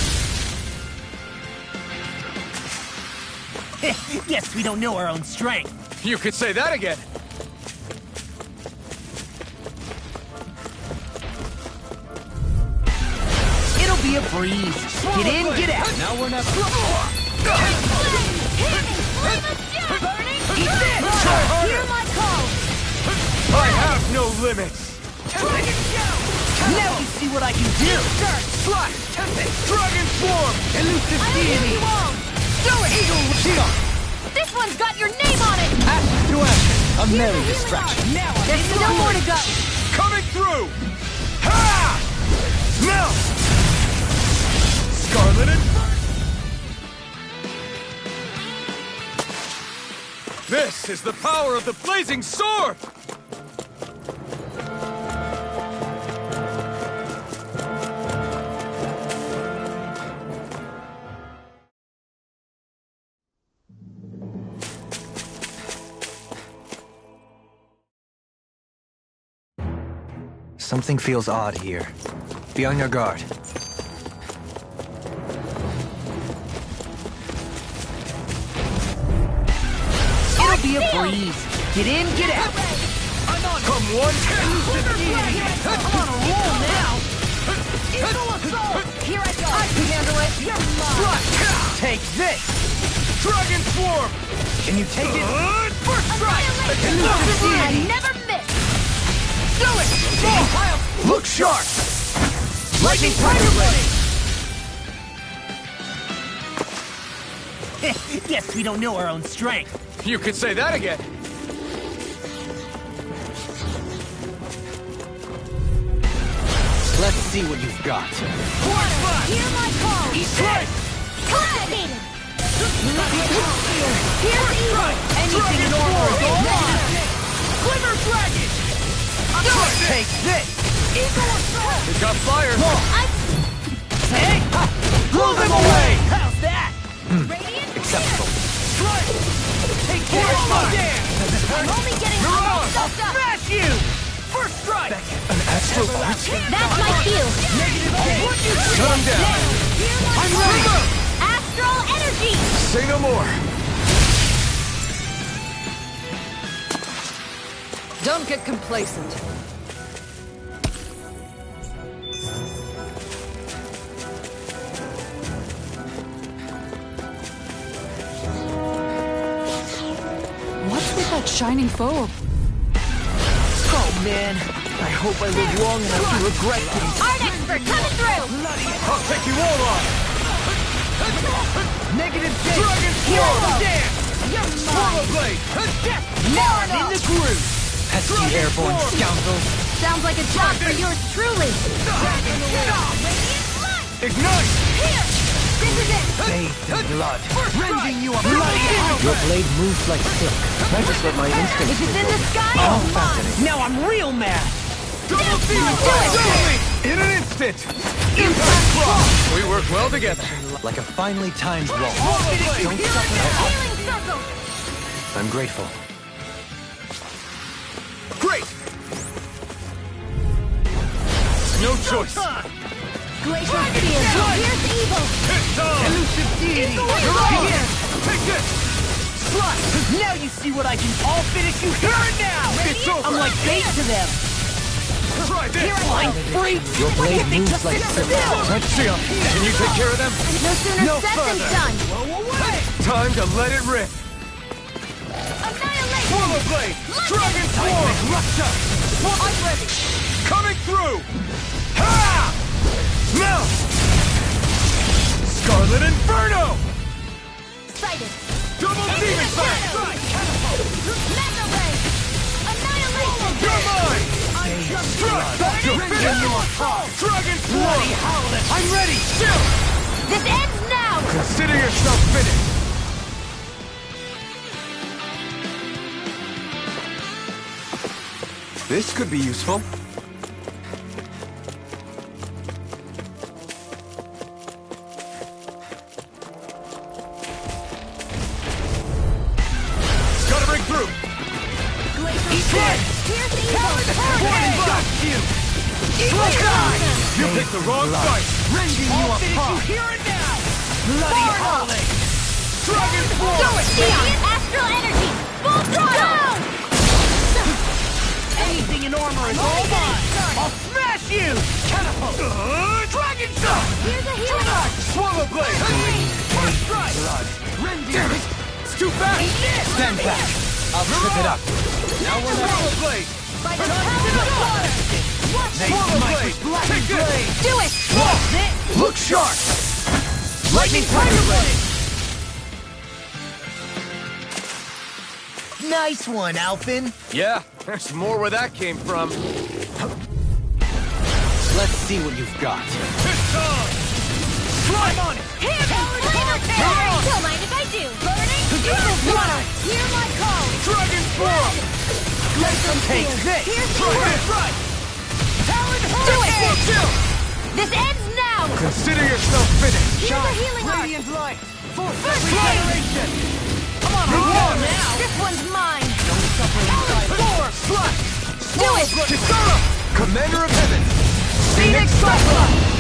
Guess we don't know our own strength. You could say that again! It'll be a breeze. Get in, get out. Now we're not... Eat this! Hear my call! I have no limits! Now you see what I can do! Slash! Dragon Swarm! Elusive I leave deity! you all! Do it! Eagle Shield! This one's got your name on it! Ashes to ashes, a merry Healing distraction. Now I'm There's in the no more to groove. go! Coming through! Ha! Now! Scarlet Inferno! This is the power of the Blazing Sword! Something feels odd here. Be on your guard. It'll be a breeze. Get in, get out. I'm on! Come one! On a roll now. Eagle Assault! Here I go! I can handle it! You're mine! Take this. Dragon Swarm! Can you take it? First strike! I never miss! Do it! Look sharp. Lightning Tiger Blade! Guess we don't know our own strength. You could say that again! Let's see what you've got. Force Blast! Hear my call! Eat this! Complicated! Here's First evil! strike! Anything in order! Go on! Glimmer Dragon! Do it! Take this! Eagle Assault! It got fire! Hey! Blow them away! How's that? Radiant Acceptable. Strike! Take Force Blast! I'm only getting all stuffed up! Smash you! First strike! An astral arch? That's my cue! Negative state! Shut him down! I'm ready! Astral energy! Say no more! Don't get complacent. What's with that shining foe? Oh man, I hope I live long enough to regret this. Art expert coming through! I'll take you all on! Negative state! Dragon Hero Swarm! dance! Swallow Blade! Now I'm in the groove! Pesky airborne scoundrels. Sounds like a job for yours truly! Ignite! Here! This is it! Bathed in blood. Rending you a bloody hell! Your blade moves like silk. I just let my instincts If it's in take the over. sky, Oh, it's mine! fascinating. Now I'm real mad! Double Demon In an instant! Impact We work well together. Like a finely timed wall. Don't suffer now. Healing circle! I'm grateful. Great! No choice! Glacial Steel! Here's evil! It's on! Elusive deity! Eagle You're Assault! up again! Take this! Slut! Now you see what I can all finish you here and now! It's over! I'm like bait to them! Try this! Flying freak! Your blade moves like silk. Let's see 'em. Can you take care of them? No sooner No said further. than done! Blow away! Time to let it rip! Annihilation! Swallow Blade! Dragon Swarm! Russia! I'm ready! Coming through! Ha! Now! Scarlet Inferno! sighted! Double demon fang! Mega ray! Annihilation! You're mine! Dragon Swarm! I'm ready! Still! This ends now! Consider yourself finished! This could be useful. Gotta break through! Here's the evil! Got you! Evil die! You picked the wrong fight! Rending you apart! Hear it now! Bloody howling! Dragon Swarm! Do it, Theon! Astral energy! Full throttle! Anything in armor is all mine! I'll smash you! Catapult! Dragon Shot! Here's a healing arc! Swallow Blade! First strike! Damn it! It's too fast! Stand back. I'll trip it up. Now we're Swallow Blade! By the power of water! Swallow Blade! Take this! Do it! Look sharp! Lightning Tiger Blade! Nice one, Alphen. Yeah, there's more where that came from. Let's see what you've got. It's on! Slime on it! Here goes Flamer Fairy! Don't mind if I do! Burning Evil Throttle! Hear my call! Dragon Swarm! Take this! Here's the Try orc! this! Right! Talon Do it! Hurricane! Chill! This ends now! Consider yourself finished! Here's a healing arc! Radiant light! For First regeneration! Come on, Move on now! This one's mine! Four! Slash! Do it! Kisara! Commander of Heaven! Phoenix Cyclops!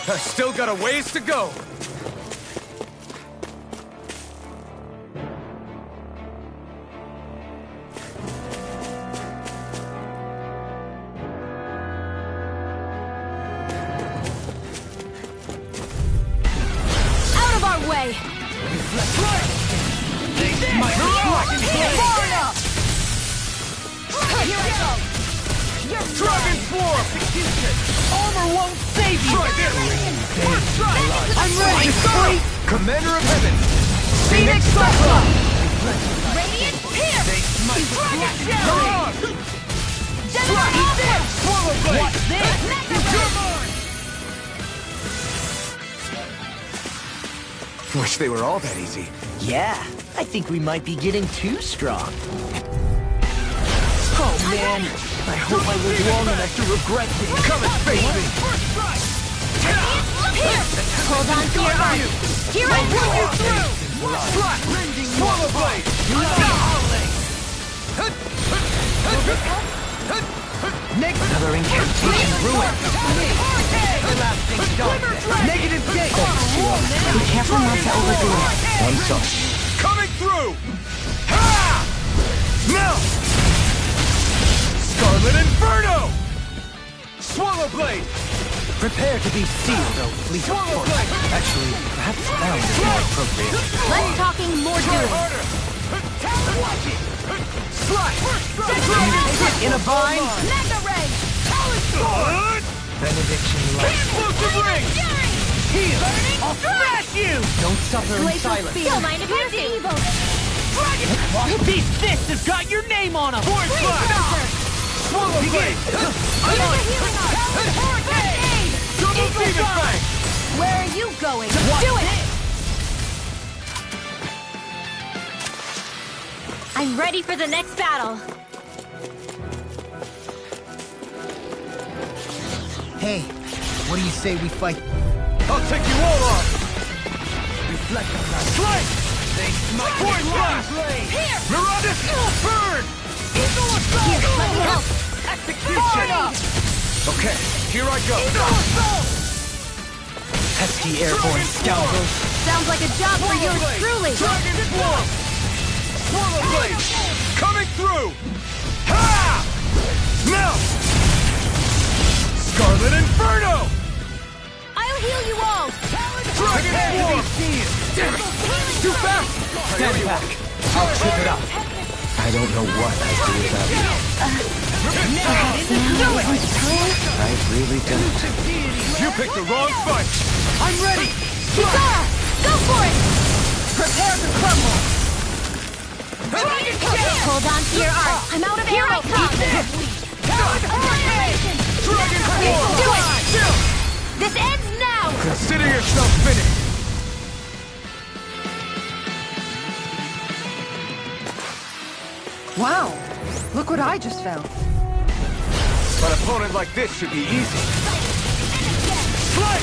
I still got a ways to go! Out of our way! Far enough! Here I go! Dragon Swarm! Armor won't save you! Try this! First strike! I'm ready! ready! Commander of Heaven! Phoenix Cyclops! Radiant Pierce! Dragon Shell! Come on! General Hawk! Swallow Blade! What's this? Mega You're Ray! mine! Wish they were all that easy. Yeah, I think we might be getting too strong. Oh man, I hope I live long enough to regret this. Come and face me! First strike! Here! Hold on to your arm! Here I pull you through! Slap! Swallow Blade! Another incantation ruined. Everlasting darkness. Negative gate. Be careful not to overdo it. I'm sorry. Coming through! Ha! Now! Scarlet Inferno! Swallow Blade! Prepare to be sealed, oh fleet of Swallow force. Blade! Actually, perhaps bound is more appropriate. Less talking, more Try doing. harder! Watch it! Slash! Dragon In a bind. Mega Ray! Sword! Benediction light. Explosive Ring! Heal. I'll smash you. Don't suffer in Glacial silence. Spear! Don't mind if I do! Evil! These fists have got your name on them. Void Blast! Swallow Blade! Here's a healing arc! Hurricane! Double Demon Fang! Where are you going? Do it! I'm ready for the next battle. Hey, what do you say we fight? I'll take you all off! Reflect on that. Strike! Void Blast! Here! Miratus! Burn! Here, let me help! Execution! Okay, here I go! Pesky airborne scoundrels. Sounds like a job for yours truly! Dragon Swarm! Swallow Blade! Coming through! Ha! Now! Scarlet Inferno! I'll heal you all! Dragon Swarm! Damn it! Too fast! Stand back. I'll trip it up. I don't know what I'd do without you. I really don't. You picked the wrong fight! I'm ready! Kisara! Prepare to crumble! Hold on to your art. I'm out of Here I ammo. come! Annihilation! Dragon Do Form! it! This ends now! Consider yourself finished! Wow, look what I just found. An opponent like this should be easy. Strike!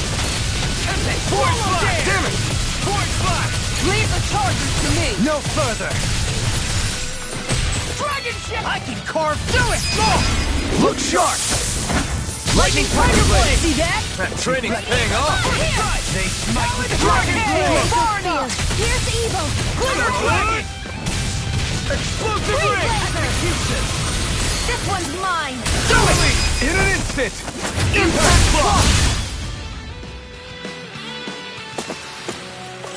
Force Slash! Damn it! Force Slash! Leave the charges to me! No further! Dragon ship! I can carve through it! Look sharp! Lightning Tiger Blade! See that? That training's paying off! They smite with Dragon Blade! Here's Evo! Glitter Blade! Explosive Ring! Execution! This one's mine! Do it! In an instant! Impact Block!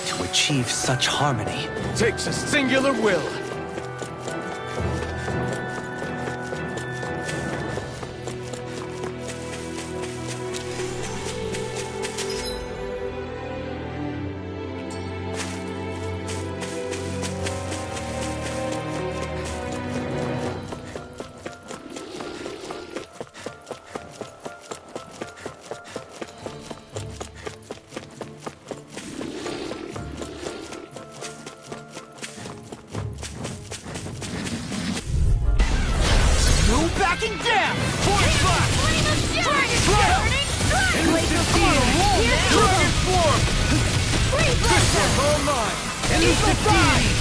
To achieve such harmony. Takes a singular will. No backing down! Force Slash! Dragon Form! This one's all mine! Elusive deity!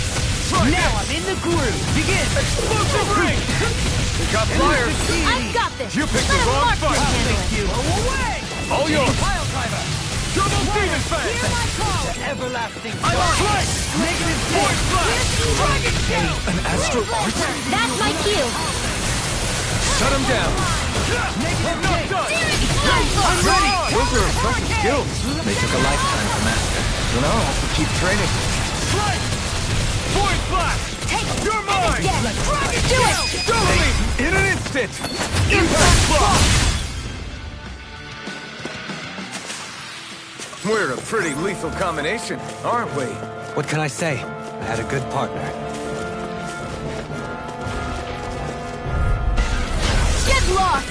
Now I'm in the groove! Begin! Explosive Ring! We got flyers! I've got this! You picked the Let wrong Mark fight! handle it. Away! All yours! Pile driver! Double Demon Fang! Hear my call! Everlasting I'm on strike! Negative Force Slash! Dragon Shell! An astral art? That's my cue. Shut him down! I'm not done! I'm ready! Those are impressive skills. They took a lifetime to master. You know, I'll have to keep training. Strike! Force Slash! You're mine! Dragon Shell! Double me! In an instant! Impact Block! We're a pretty lethal combination, aren't we? What can I say? I had a good partner. Get lost!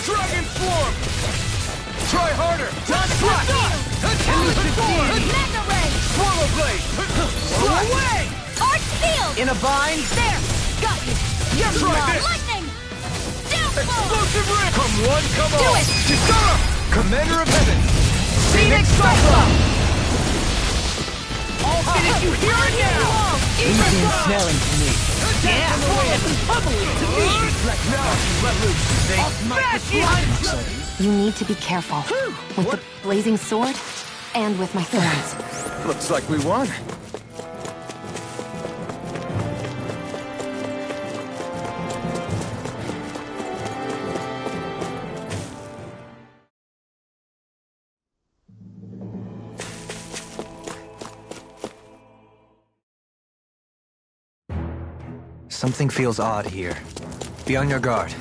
Dragon Form! Try harder! Slash! Elusive Mega Ray! Swallow Blade! Away! Arch Field! In a bind? There! Got you! You're Try mine! this. Lightning! Downfall! Explosive Ring! Come one, come Do all! it. Kisara! Commander of Heaven! Phoenix Cyclone! All finish you here and now! Easy ensnaring to me. Yeah, and bubbly to me! Let loose! I'll smash you! You need to be careful. With the blazing sword, and with my thorns. Looks like we won. Something feels odd here. Be on your guard.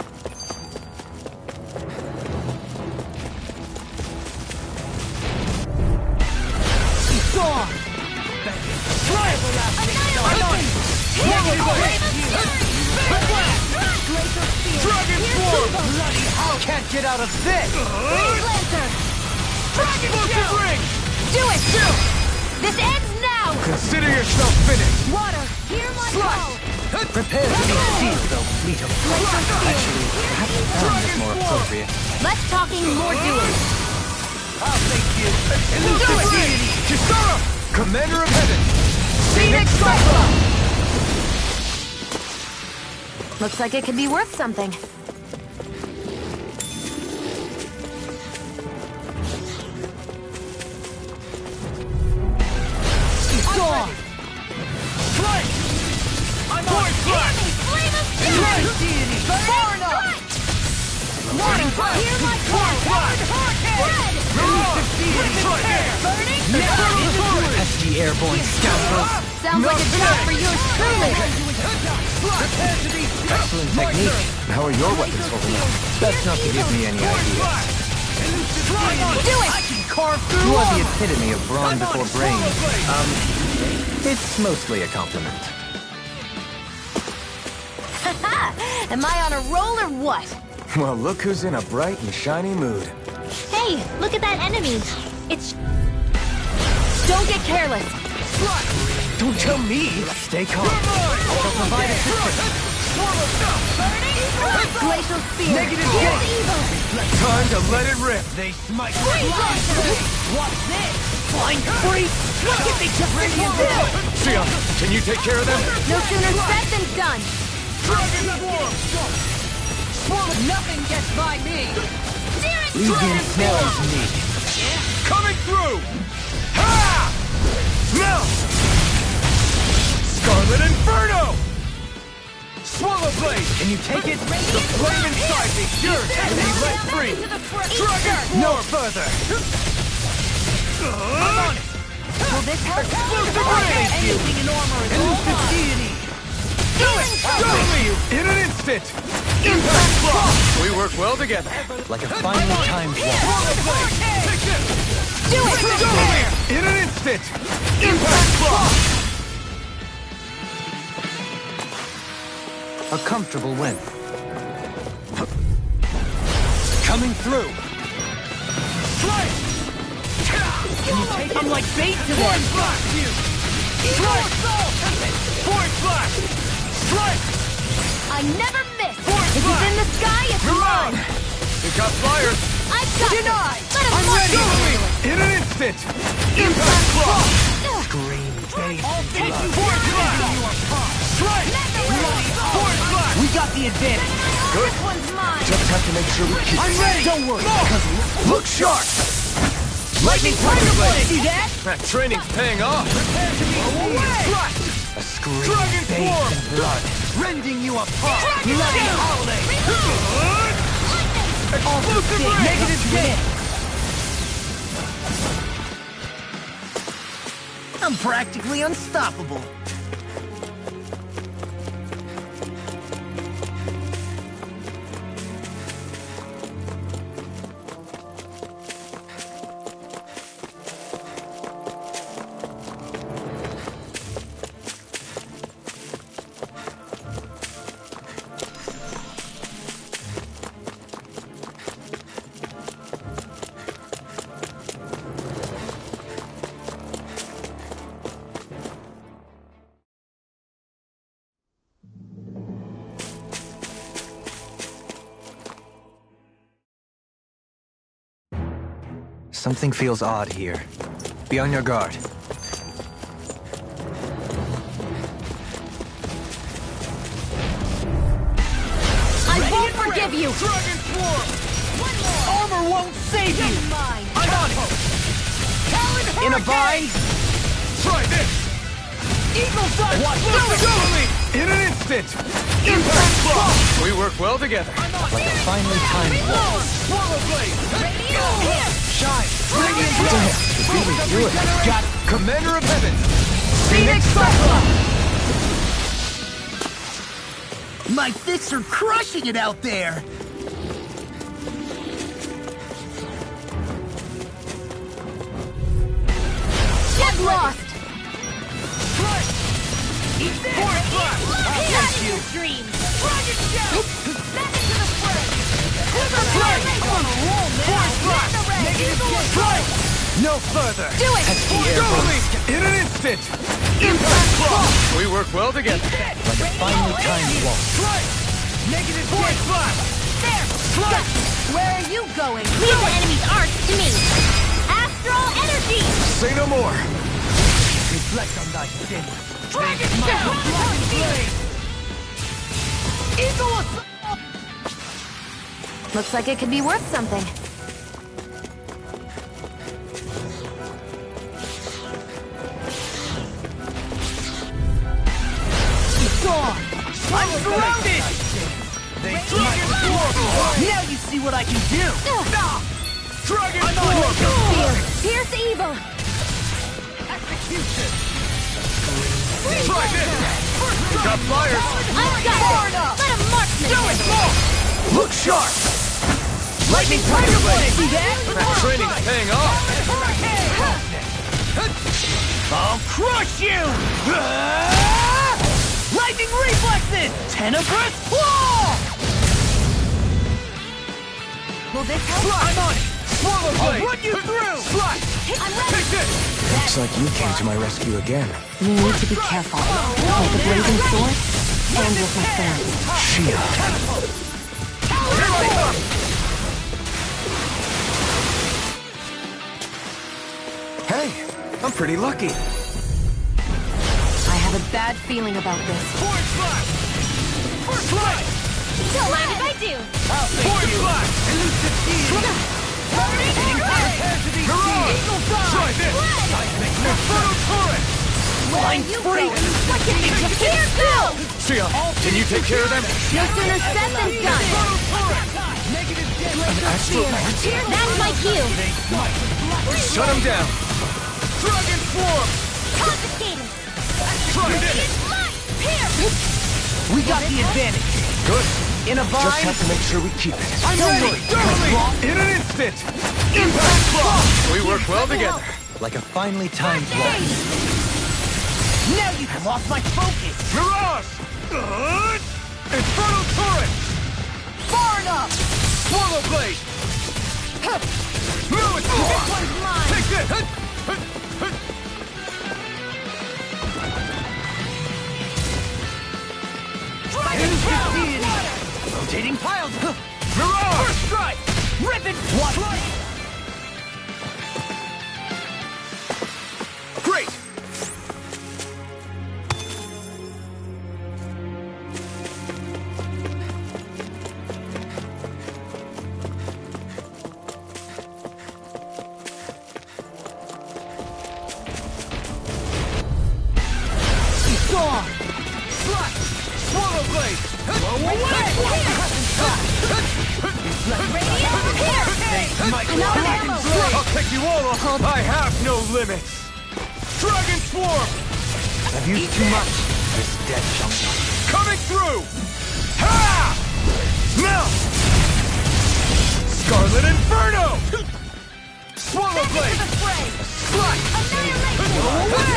Gone! Try everlasting Dragon Form! Bloody hell! Can't get out of this! Explosive Ring! Do it! This ends now! Consider yourself finished! Water, hear my call! Prepare to be sealed, though fleet of foot. Actually, perhaps the sound is more appropriate. Less talking, more doing. I'll thank you! Elusive Deity! Kisara! Commander of Heaven! Phoenix Cyclone! Looks like it could be worth something. Gone! Strike! I'm on Force Slash! Great deity! Far enough! Water, hear my call! Elusive deity! Burning! Pesky airborne scoundrels! Sounds like a job for yours truly! Prepare to be Excellent technique. How are your weapons holding up? Best not to give me any ideas. Do it! carve through You are the armor. epitome of brawn Come on, before brain. swallow blade. It's mostly a compliment. Am I on a roll or what? Well, look who's in a bright and shiny mood. Hey, look at that enemy. It's... Don't get careless. Don't tell me. Stay calm. I'll provide assistance. Glacial spear. Negative Here's gate. evil. Time to let it rip. They smite. Freeze launcher. What's this? Flying free. Look at me just as you do. Sion, can you take care of them? No sooner said than done. Nothing gets by me. Legion smells me. Coming through! Ha! Now! Scarlet Inferno! Swallow Blade! Can you take it? The flame inside me! Yours! And be let free! Dragon Swarm! No further! I'm on it. Will this help? Explosive ray! Anything in armor is all mine. Deity. Do it! In an instant! Impact Block! We work well together. Like a finely timed walk. Swallow Blade! Take this! Do it! In an instant! Impact Block! A comfortable win. Coming through. Strike! I'm like bait to them. Force Blast! Strike! Force Blast! Strike! I never miss. Force If he's Blast! in the sky, it's You're mine. on! We got flyers! I've got Denied. this. Let him I'm march ready! over. In an instant! Impact Block! Scream, baby. I'll take you Force Blast! Strike! Force Blast! We got the advantage. Good. This one's mine. Just have to make sure we keep... I'm ready. Don't worry. Look sharp! Lightning Tiger Tiger Blade. Blade! See that? That training's paying off! A scream, Dragon faith, Swarm! and blood. Rending you apart. Dragon Bloody Shield. holiday. Explosive Ray! Negative gate. I'm practically unstoppable. Something feels odd here. Be on your guard. I won't forgive you. Dragon Swarm! Armor won't save you. Mine. I'm on it. In a vine. Try this! Eagle Dart. Watch this! In an instant! Impact Block! We work well together. Like a finely timed walk. Swallow Blade! Shine. Damn! Really do it. Got Commander of Heaven! Phoenix Cyclops. My fists are crushing it out there. Get lost. Force Blast! That is your dream. Dragon Shell. Back into the fray. Force Blast! Strike! No further! Do it. In an instant! Impact Block! We work well together. Like a finely timed walk. Strike! Negative Force Blast! There. Strike! Where are you going? Leave the enemy's art to me. Astral energy. Say no more. Reflect on thy sin. Dragon Shell. Eagle Looks like it could be worth something. gone. I'm surrounded. Now you see what I can do. Dragon Fear. Pierce evil. Execution. Try this! We got flyers! I've got it. Let him mark me. Look sharp! Lightning Tiger Blade! See that? That training's paying off! I'll crush you! Lightning Reflexes! Tenebrous Claw! Will this help? I'm on it! Swallow Blade! I'll run you through! Slide! I'm ready. Take this! Looks like you came to my rescue again. You need to be careful. With the blazing sword, and with my friends. Shia. Here they come! Hey, I'm pretty lucky. I have a bad feeling about this. Forward Slash! First Light! Don't mind if I do. Forward Slash! Elusive Key! Try this! Inferno Turret! Line free! What can you do? Here, go! Shia, can you take care of them? No sooner said than done. Inferno Turret! That's my cue. Shut him down! Dragon Swarm! Confiscated. Try this! We got the advantage. Good. In a Just vine. have to make sure we keep it. I'm ready! In an instant! Impact Claw! We work well together. Like a finely timed walk. Now you have lost my focus. Mirage! Inferno Turret! Far enough. Swallow Blade! Lewis Claw! Take this! Rotating piles. Mirage! First strike. Rip it. What? Great! Gone. Slash! Swallow Blade! I'll take you all off! I have no limits! Dragon Swarm! I've used too much. This dead chunk. Coming through! Ha! Now! Scarlet Inferno! Swallow Blade! Slash!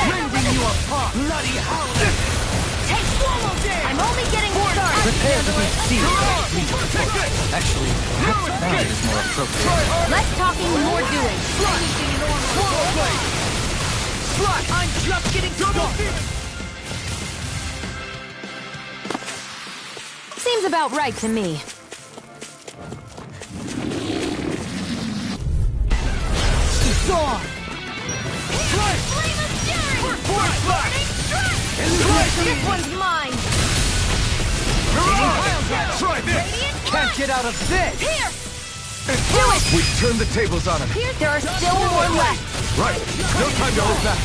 Rending you apart. Bloody hell. Take Swallow Dance! I'm only getting started. Prepare to be sealed. Take this! Actually, perhaps that is more appropriate. Less talking, more doing. Swallow Blade! Slash! I'm just getting started. Seems about right to me. Gone. Forward Slash! This one's mine. Mirage! Try this! Can't get out of this. Here! Do it! We've turned the tables on him. There are still more left. Right. No time to hold back.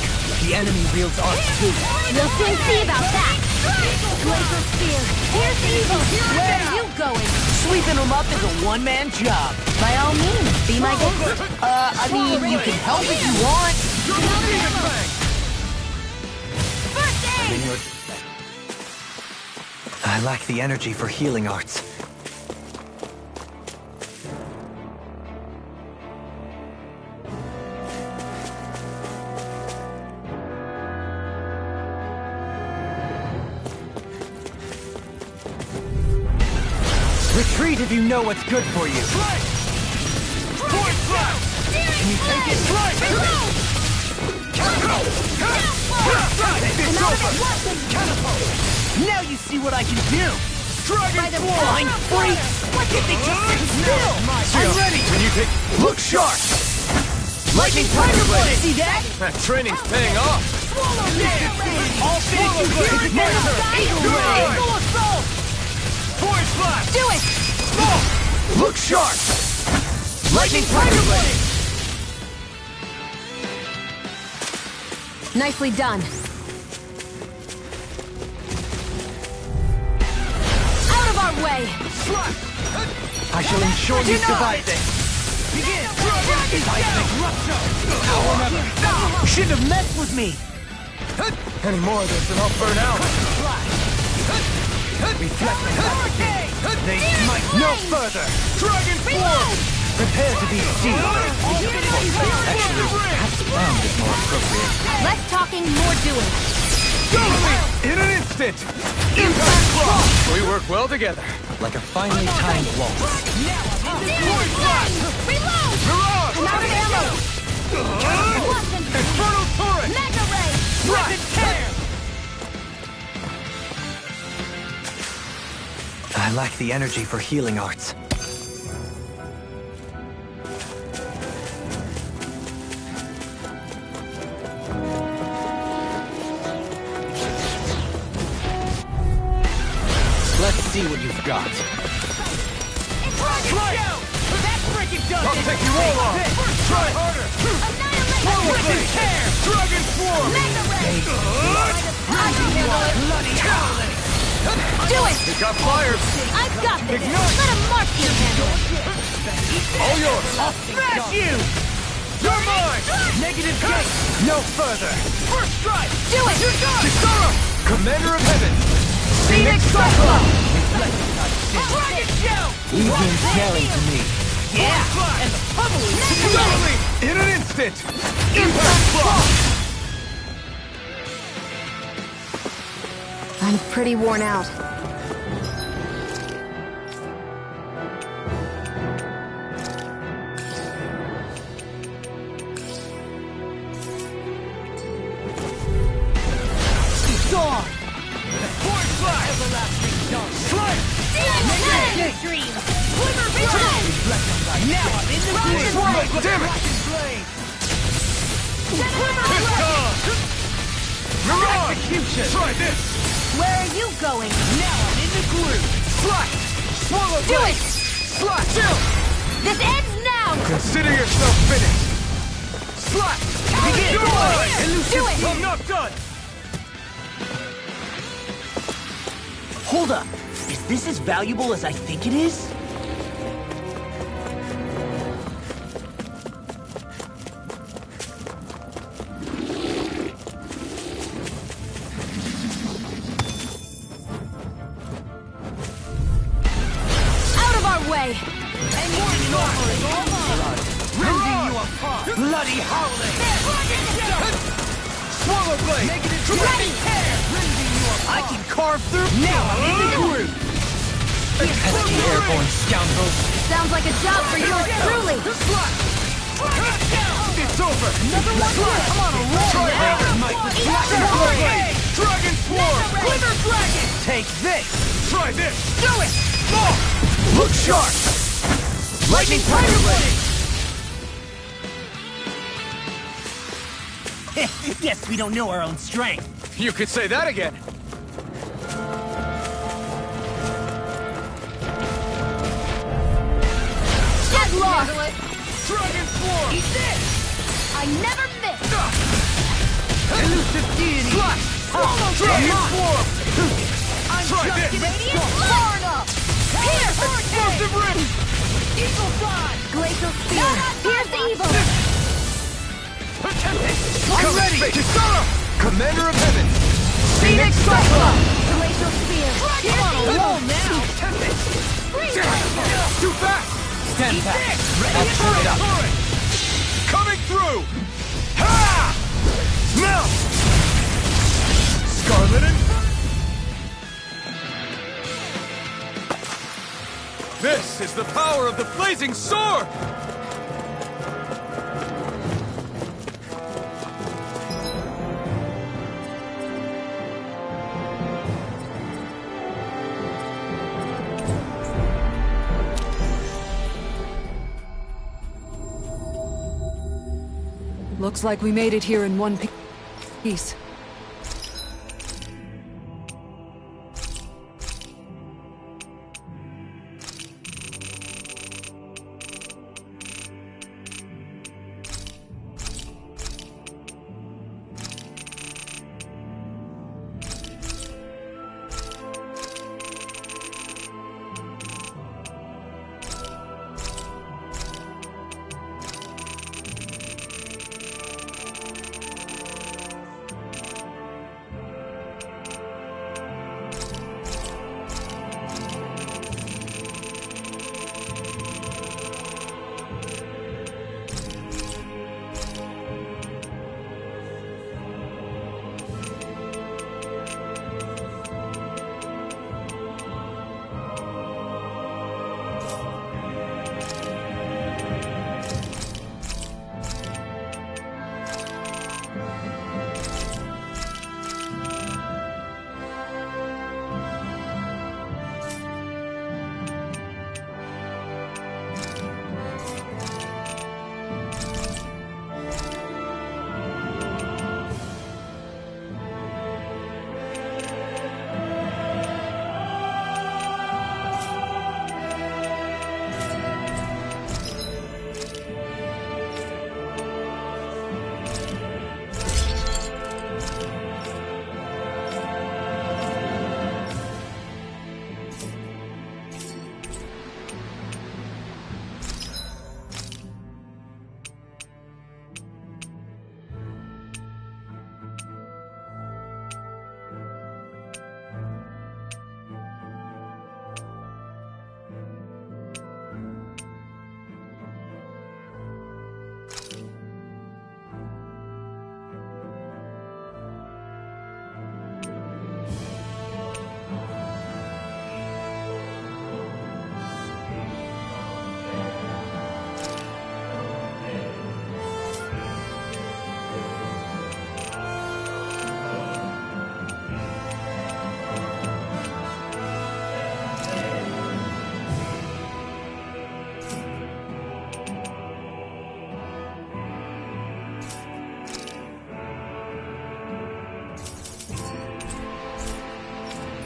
The enemy wields art too. We'll soon see about that. Laser Spear. Here's the evil. Where are you going? Sweeping them up is a one-man job. By all means, be my guest. I mean, you can help if you want. First aid! I lack the energy for healing arts. Retreat if you know what's good for you. Forward Slash! Can you take it? It's over! Now you see what I can do. Dragon Swarm! Blind freak. What did they just sit still? I'm ready. Can you take... Look sharp! Lightning Tiger Blade! See that? That training's paying off! All finish you here. My turn! Eagle Ray. Full assault. Forward Slash! Do it! Look sharp! Lightning Tiger Blade! Nicely done. Out of our way! I shall ensure you survive this. Begin. Seismic rupture. You shouldn't have messed with me. Any more of this and I'll burn out! Reflect. They might No further! Dragon Swarm! Prepare to be sealed. Actually, perhaps planned is more appropriate. Less talking, more doing. In an instant! Impact block! We work well together. Like a finely timed waltz. Reload! Mirage! I'm out of ammo! Infernal turret! Mega ray! Rip and tear! I lack the energy for healing arts. Let's see what you've got. That freaking does I'll take you all on! Try harder! Swallow blade! Dragon swarm! Mega ray! I can handle it! Bloody howling! Do it! It got fired! I've got this! Ignite! Let a Martian handle it! All yours! I'll smash you! You're mine! Negative gate! No further! First strike! Do it! You're done! Kisara! Commander of Heaven! Phoenix Cyclone! Dragon shell! You've been caring to me. Yeah! And the pummel is totally in an instant! Impact block! I'm pretty worn out. Dawn! Force flash! Everlasting dawn! Strike! Dream! Quiver blade! Now I'm in the blade! Damn it! It's gone! Mirage! Execution! Try this! Where are you going? Now I'm in the groove! Slash! Swallow Do blade! it! Slash! Chill! This ends now! Consider yourself finished! Slash! Begin! Do it! Elusive! Do it! I'm not done! Hold up. Is this as valuable as I think it is? Out of our way! And more normal is almost! Rending you apart! Bloody howling! Swallow blade! Negative Ready! Rending you apart! I can carve through! Now I'm in the groove! Pesky airborne scoundrels. Sounds like a job for yours truly! It's over! Another one! I'm on a roll now! Dragon Swarm! Quiver Dragon! Take this! Try this! Do it! More! Look sharp! Lightning Tiger Blade! Guess we don't know our own strength. You could say that again! Deadlock! Dragon Swarm! Eat this! I never miss! Elusive Deity! Slash! Dragon Swarm! Try this! Radiant Lorna! Pierce! Explosive Rip! Eagle Fly! Glacial Spear! Pierce the evil! I'm ready! Kisara! Commander of Heaven! Phoenix Cyclone! Glacial Spear! Pierce I'm on a the roll evil! now! Too fast! Stand back. I'll turn it up. Coming through! Ha! Now! Scarlet and... This is the power of the blazing sword! Looks like we made it here in one piece.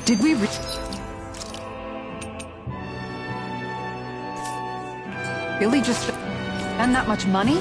Did we really just spend that much money?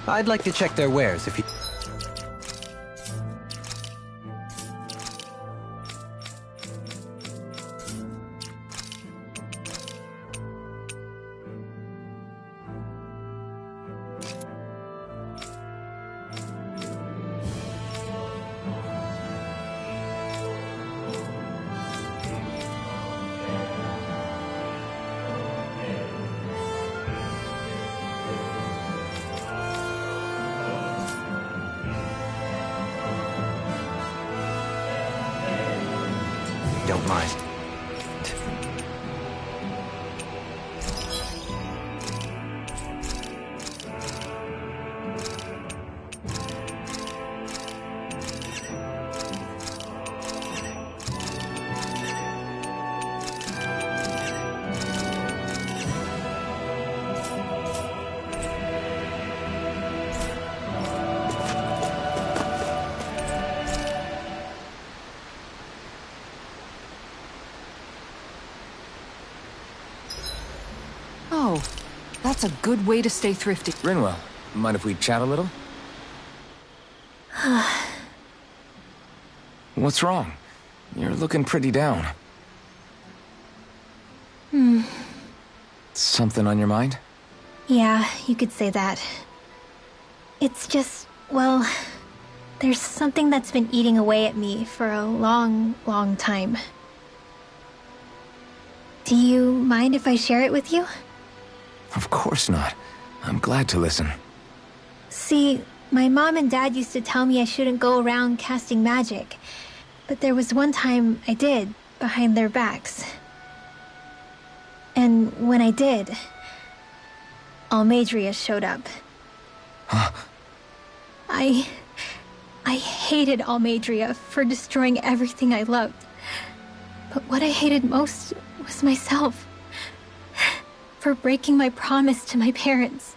I'd like to check their wares if you... Don't mind. Oh, that's a good way to stay thrifty. Rinwell, mind if we chat a little? What's wrong? You're looking pretty down. Something on your mind? Yeah, you could say that. It's just, well, there's something that's been eating away at me for a long, long time. Do you mind if I share it with you? Of course not. I'm glad to listen. See, My mom and dad used to tell me I shouldn't go around casting magic. But there was one time I did, behind their backs. And when I did, Almeidrea showed up. Huh? I hated Almeidrea for destroying everything I loved. But what I hated most was myself. For breaking my promise to my parents.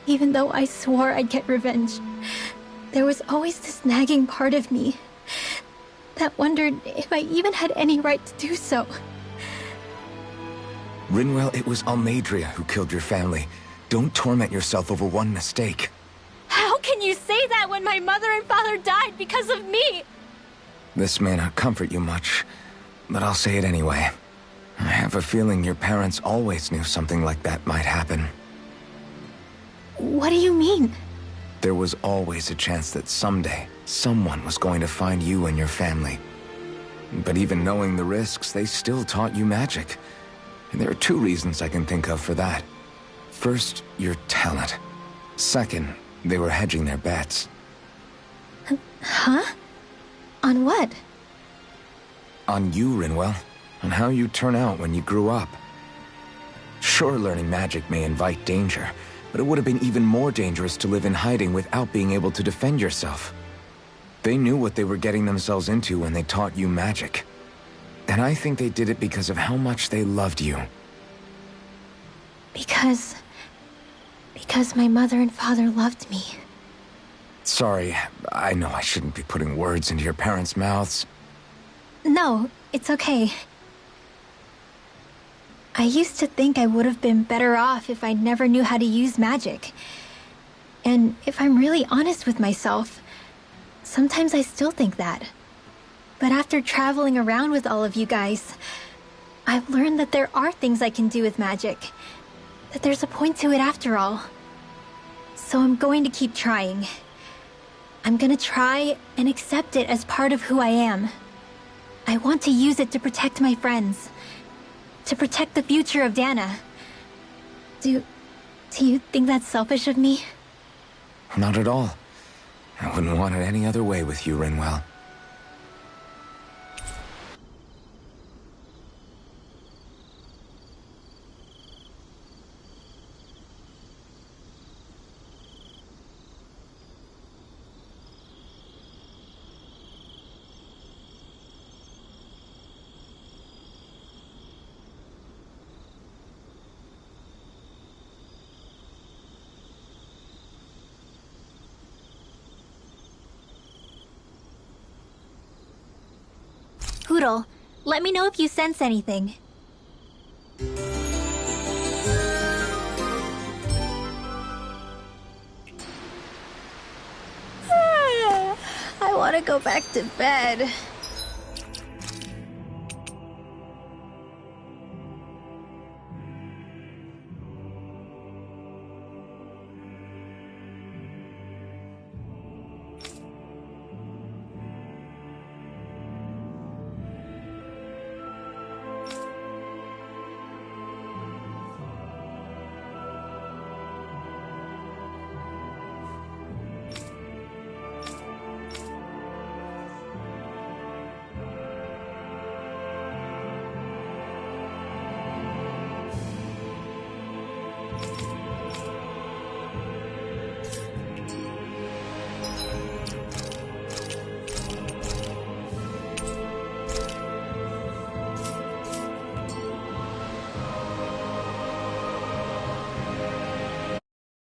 Even though I swore I'd get revenge, there was always this nagging part of me that wondered if I even had any right to do so. Rinwell, it was Almeidrea who killed your family. Don't torment yourself over one mistake. How can you say that when my mother and father died because of me? This may not comfort you much, but I'll say it anyway. I have a feeling your parents always knew something like that might happen. What do you mean? There was always a chance that someday, someone was going to find you and your family. But even knowing the risks, they still taught you magic. And there are two reasons I can think of for that. First, your talent. Second, they were hedging their bets. Huh? On what? On you, Rinwell. On how you turn out when you grew up. Sure, learning magic may invite danger, but it would have been even more dangerous to live in hiding without being able to defend yourself. They knew what they were getting themselves into when they taught you magic. And I think they did it because of how much they loved you. Because my mother and father loved me. Sorry, I know I shouldn't be putting words into your parents' mouths. No, it's okay. I used to think I would have been better off if I never knew how to use magic. And if I'm really honest with myself, sometimes I still think that. But after traveling around with all of you guys, I've learned that there are things I can do with magic. That there's a point to it after all. So I'm going to keep trying. I'm gonna try and accept it as part of who I am. I want to use it to protect my friends. To protect the future of Dana. Do you think that's selfish of me? Not at all. I wouldn't want it any other way with you, Rinwell. Poodle, let me know if you sense anything. I want to go back to bed.